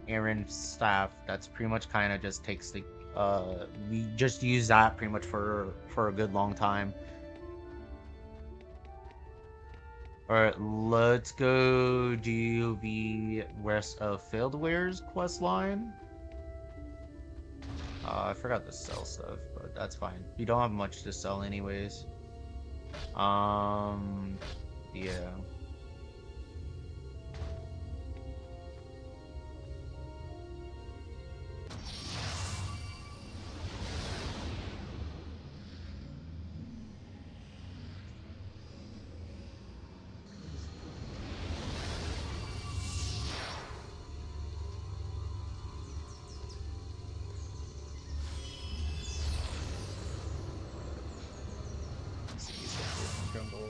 Aaron's Staff, that's pretty much kind of just takes the we just use that pretty much for a good long time. Alright, let's go do the rest of Fieldware's quest line. I forgot to sell stuff, but that's fine. We don't have much to sell anyways. Yeah. Jungle.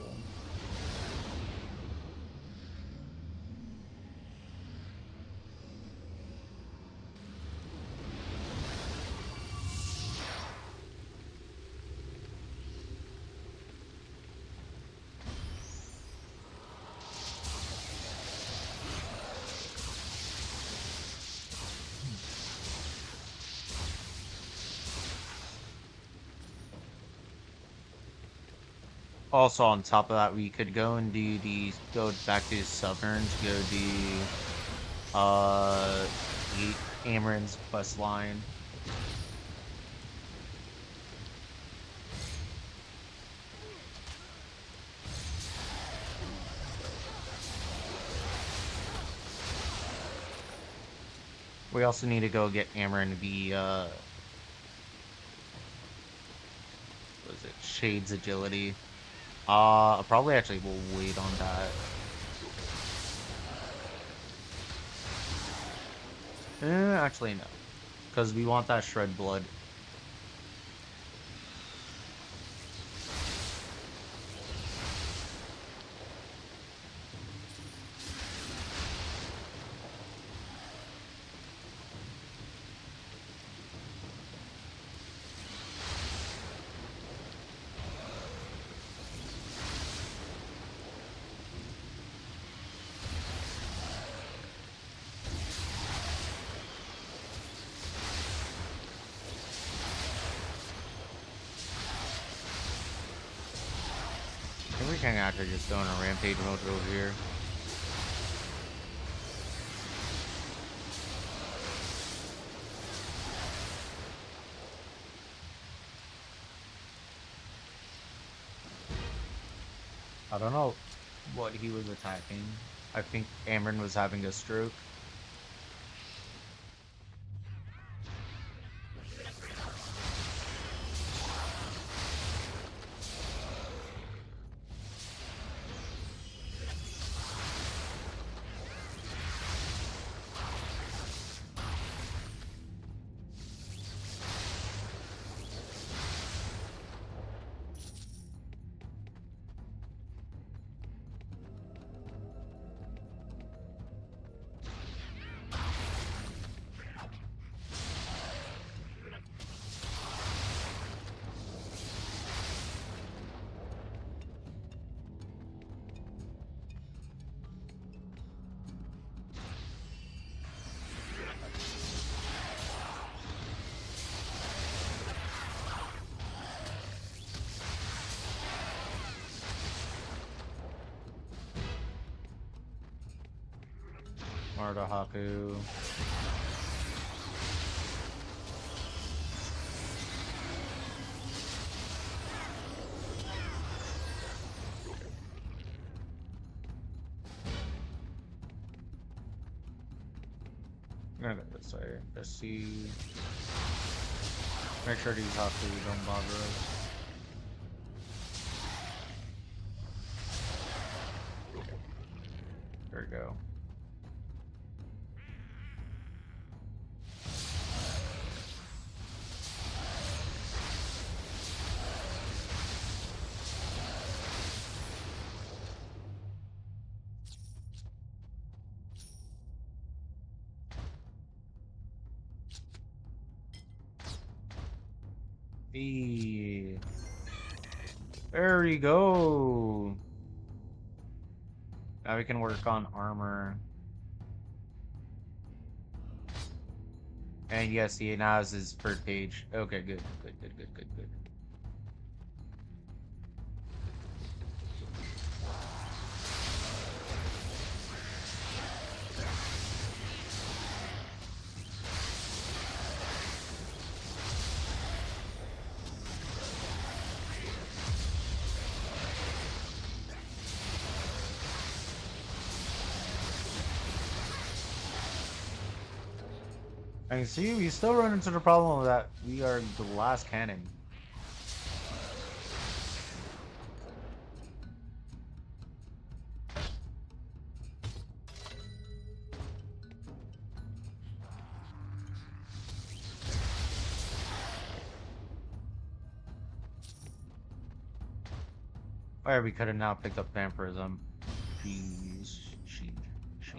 Also, on top of that, we could go and do go back to Southerns, go do the Amaran's quest line. We also need to go get Amaran the what is it? Shades agility. Probably actually we'll wait on that. Actually no, because we want that shred blood. I think we can actually just go on a rampage mode over here. I don't know what he was attacking. I think Amaran was having a stroke. Mardahaku. No, no, this way. Let's see. Make sure these Haku don't bother us. There we go. Hey. There we go. Now we can work on armor. And yes, he now has his first page. Okay, good, good, good, good, good, good. I see we still run into the problem that we are glass cannon. Or we could have now picked up vampirism. Jeez. Sheesh. Sheesh.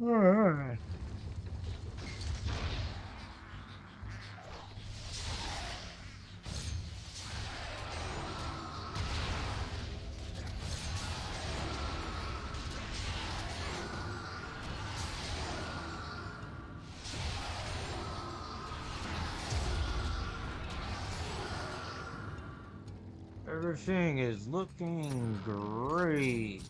Alright. Everything is looking great.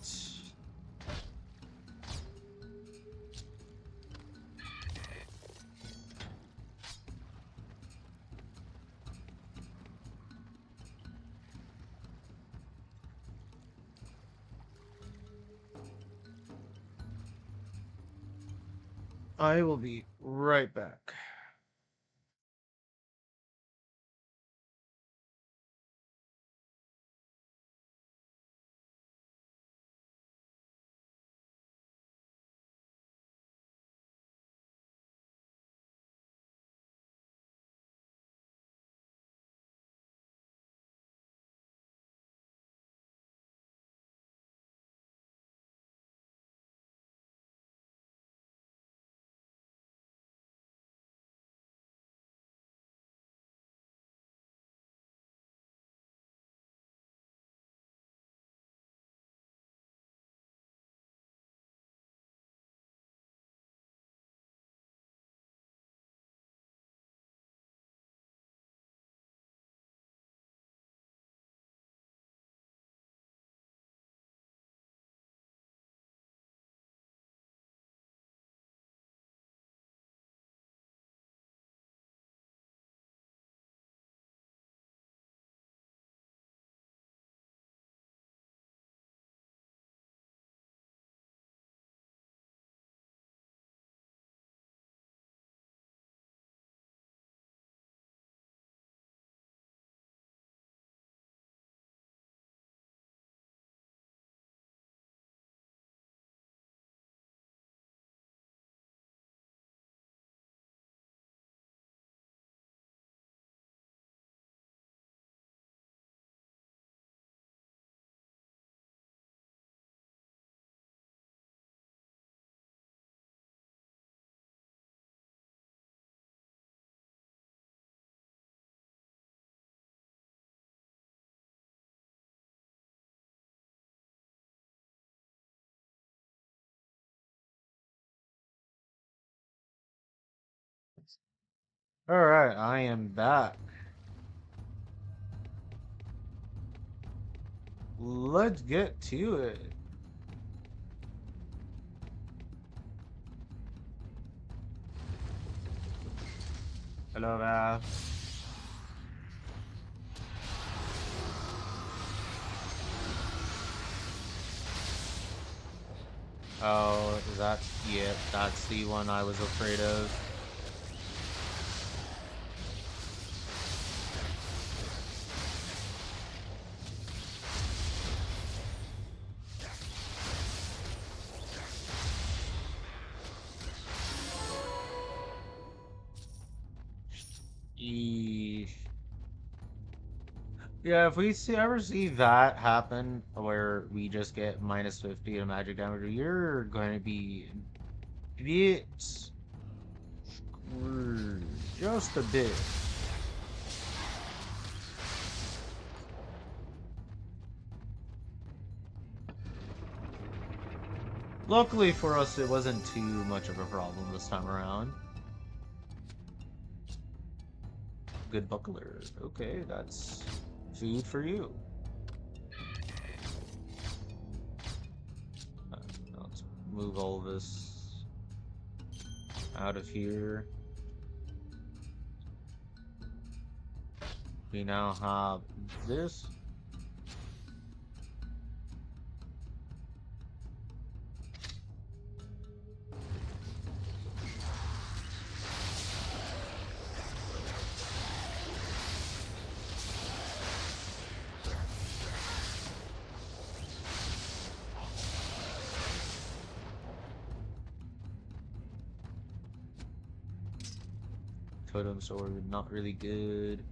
I will be right back. Alright, I am back. Let's get to it. Hello there. Oh, is that? Yeah, that's the one I was afraid of. Eesh. Yeah, if we ever see that happen, where we just get -50 to magic damage, you're going to be bit screwed. Just a bit. Luckily for us, it wasn't too much of a problem this time around. Good buckler. Okay, that's food for you. Let's move all this out of here. We now have this. Totem sword, not really good.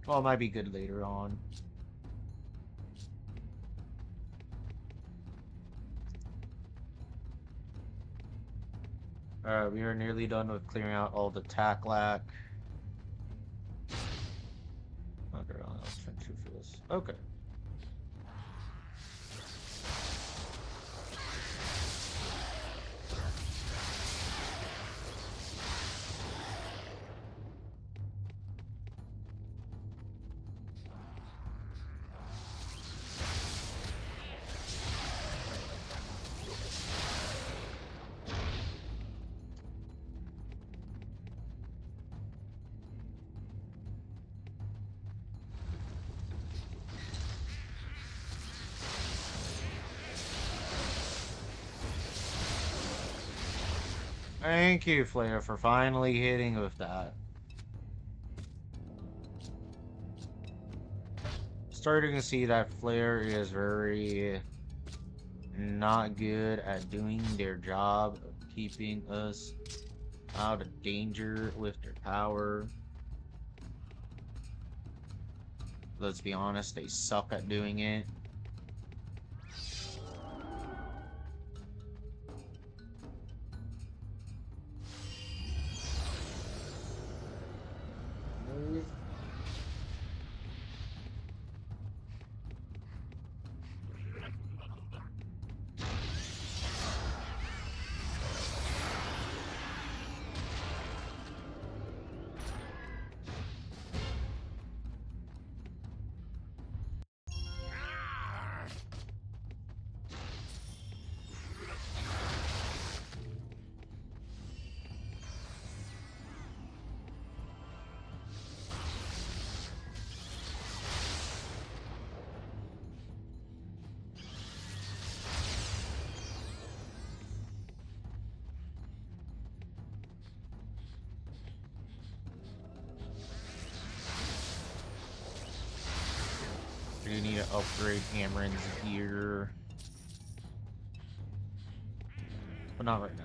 Well, it might be good later on. Alright, we are nearly done with clearing out all the Taklack. Okay, I'll thank you for this. Okay. Thank you, Flair, for finally hitting with that. Starting to see that Flair is very not good at doing their job of keeping us out of danger with their power. Let's be honest, they suck at doing it. We do need to upgrade Cameron's gear. But not right now.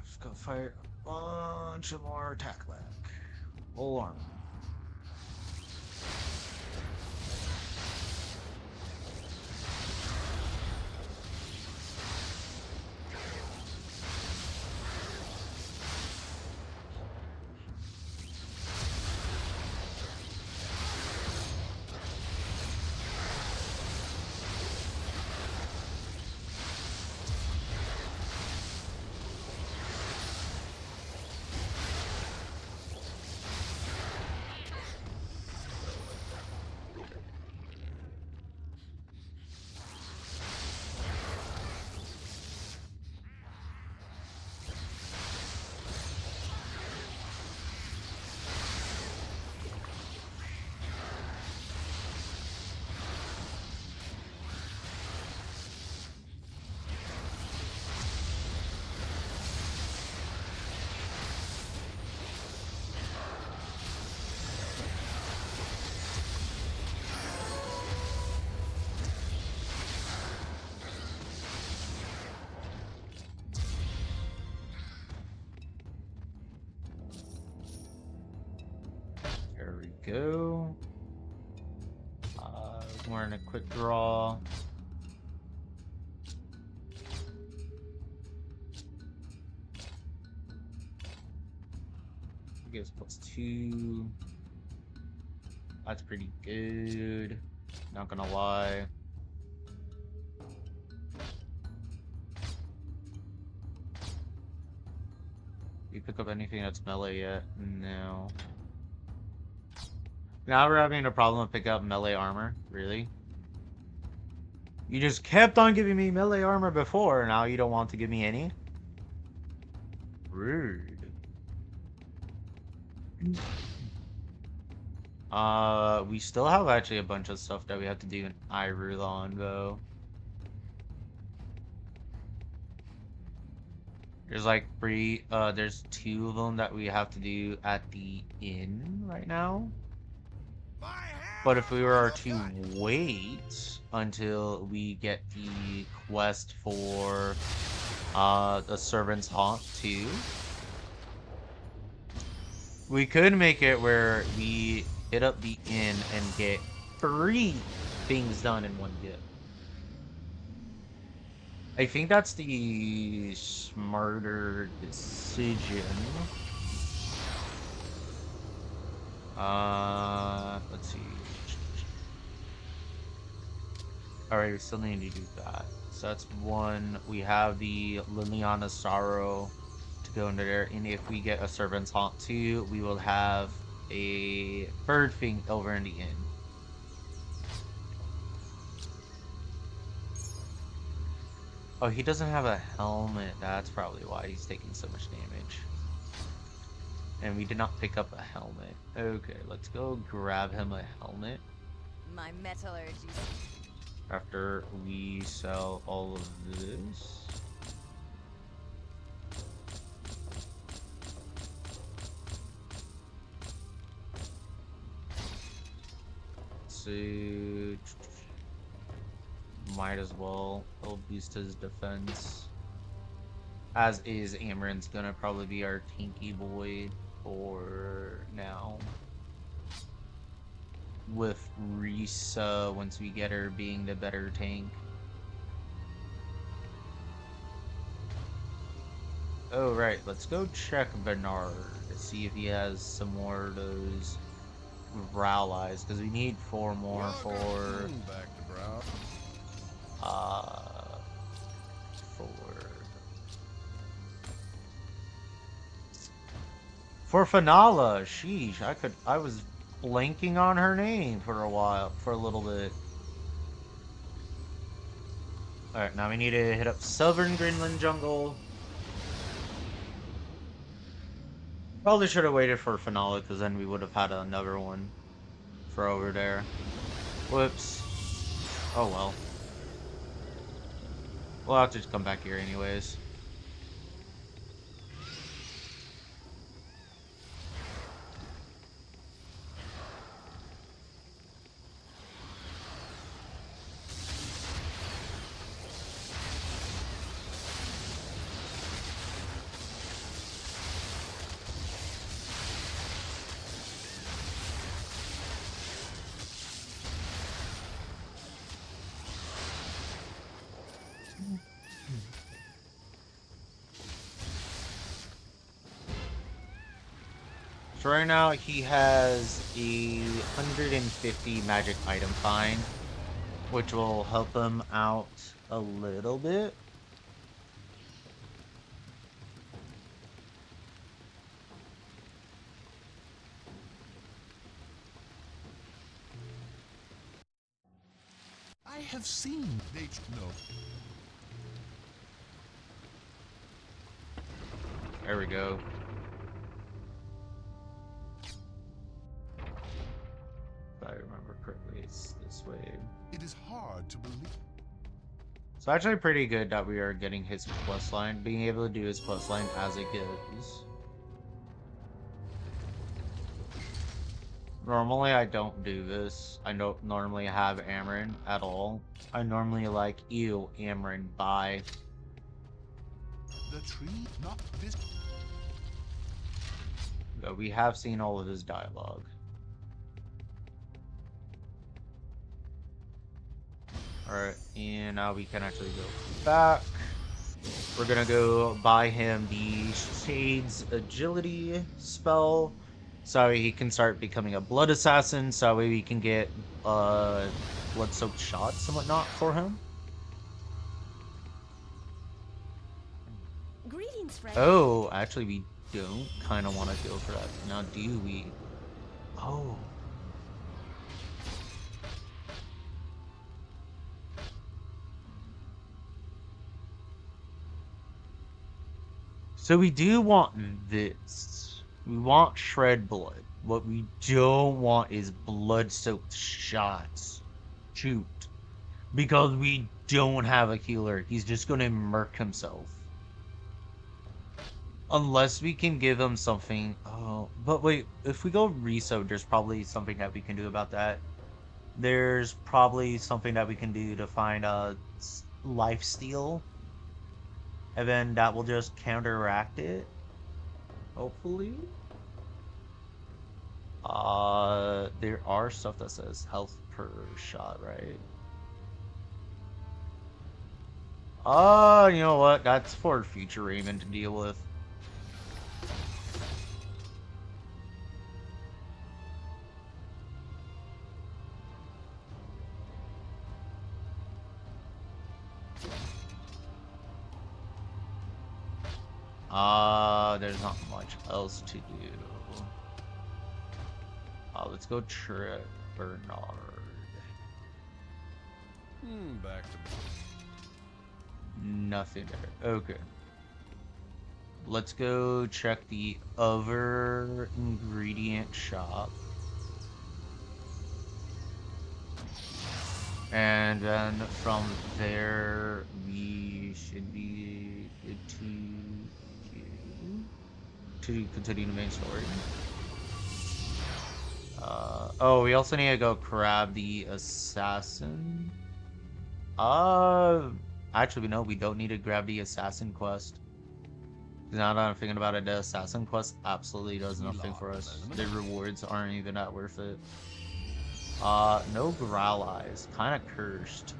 Just go fight a bunch of more Taklack. Full armor. There we go. We're in a quick draw. Gives +2. That's pretty good. Not gonna lie. You pick up anything that's melee yet? No. Now we're having a problem with pick up melee armor. Really? You just kept on giving me melee armor before. Now you don't want to give me any? Rude. We still have actually a bunch of stuff that we have to do in Irulon, though. There's like there's 2 of them that we have to do at the inn right now. But if we were to wait until we get the quest for the Servant's Haunt 2, we could make it where we hit up the inn and get 3 things done in one go. I think that's the smarter decision. Let's see. Alright, we still need to do that. So that's 1. We have the Liliana Sorrow to go into there. And if we get a Servant's Haunt 2, we will have a 3rd thing over in the inn. Oh, he doesn't have a helmet. That's probably why he's taking so much damage. And we did not pick up a helmet. Okay, let's go grab him a helmet.
My metallurgy.
After we sell all of this. So might as well. He'll boost his defense. As is Amaran's gonna probably be our tanky boy for now. With Risa, once we get her being the better tank. Oh right, let's go check Bernard to see if he has some more of those Rowlies, because we need 4 more for
Back to Brow.
For Finala. Sheesh, I was blanking on her name for a little bit. Alright, now we need to hit up Southern Greenland Jungle. Probably should have waited for Finale, because then we would have had another one for over there. Whoops. Oh well. We'll have to just come back here anyways. So right now he has a 150 magic item find, which will help him out a little bit.
I have seen nature. No.
There we go. If I remember correctly, it's this way.
It is hard to believe.
It's actually pretty good that we are getting his quest line, being able to do his quest line as it goes. Normally I don't do this. I don't normally have Amaran at all. I normally like, ew, Amaran, bye.
The tree, not this.
But we have seen all of his dialogue. Alright, and now we can actually go back. We're gonna go buy him the Shades Agility spell. So he can start becoming a blood assassin, so that way we can get blood soaked shots and whatnot for him.
Greetings, friend.
Oh, actually we don't kinda wanna go for that. Now do we? Oh. So we do want this. We want shred blood. What we don't want is blood-soaked shots. Shoot. Because we don't have a healer. He's just gonna murk himself. Unless we can give him something. Oh, but wait. If we go reso, there's probably something that we can do about that. There's probably something that we can do to find a life steal. And then that will just counteract it. Hopefully. There are stuff that says health per shot, right? You know what? That's for future Raymond to deal with. There's not much else to do. Let's go Trip Bernard.
Back to
Nothing there. Okay. Let's go check the other ingredient shop. And then from there, we should be good to continue the main story. Oh, we also need to go grab the assassin. Actually, no, we don't need to grab the assassin quest. Now that I'm thinking about it, the assassin quest absolutely does nothing for us. The rewards aren't even that worth it. No growl eyes. Kind of cursed.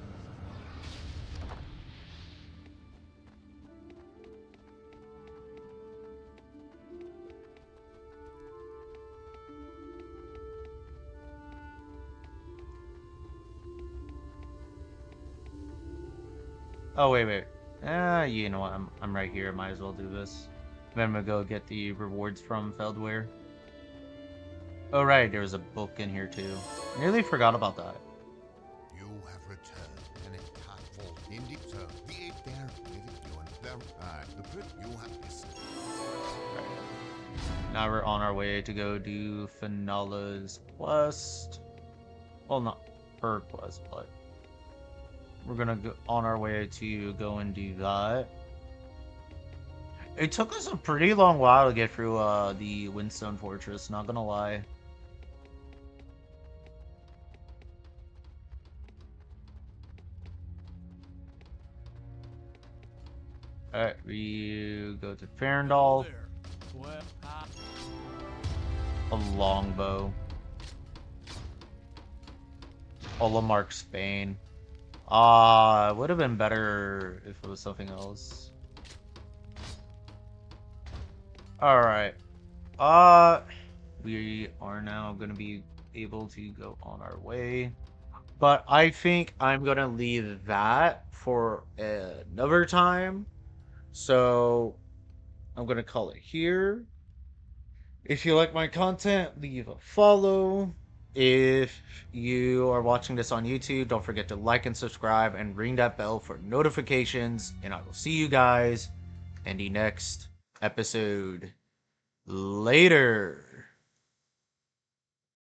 Oh, wait. You know what? I'm right here. Might as well do this. Then I'm gonna go get the rewards from Feldware. Oh, right. There was a book in here, too. Nearly forgot about that.
you have returned an impactful indeed, sir. The ape there with you and there. The put you have missed.
Now we're on our way to go do Finala's quest. Well, not her quest, but we're gonna go on our way to go and do that. It took us a pretty long while to get through the Windstone Fortress, not gonna lie. Alright, we go to Farandal.
Well,
A longbow. Olamark Spain. It would have been better if it was something else. Alright. We are now gonna be able to go on our way. But I think I'm gonna leave that for another time. So I'm gonna call it here. If you like my content, leave a follow. If you are watching this on YouTube, don't forget to like and subscribe and ring that bell for notifications. And I will see you guys in the next episode. Later.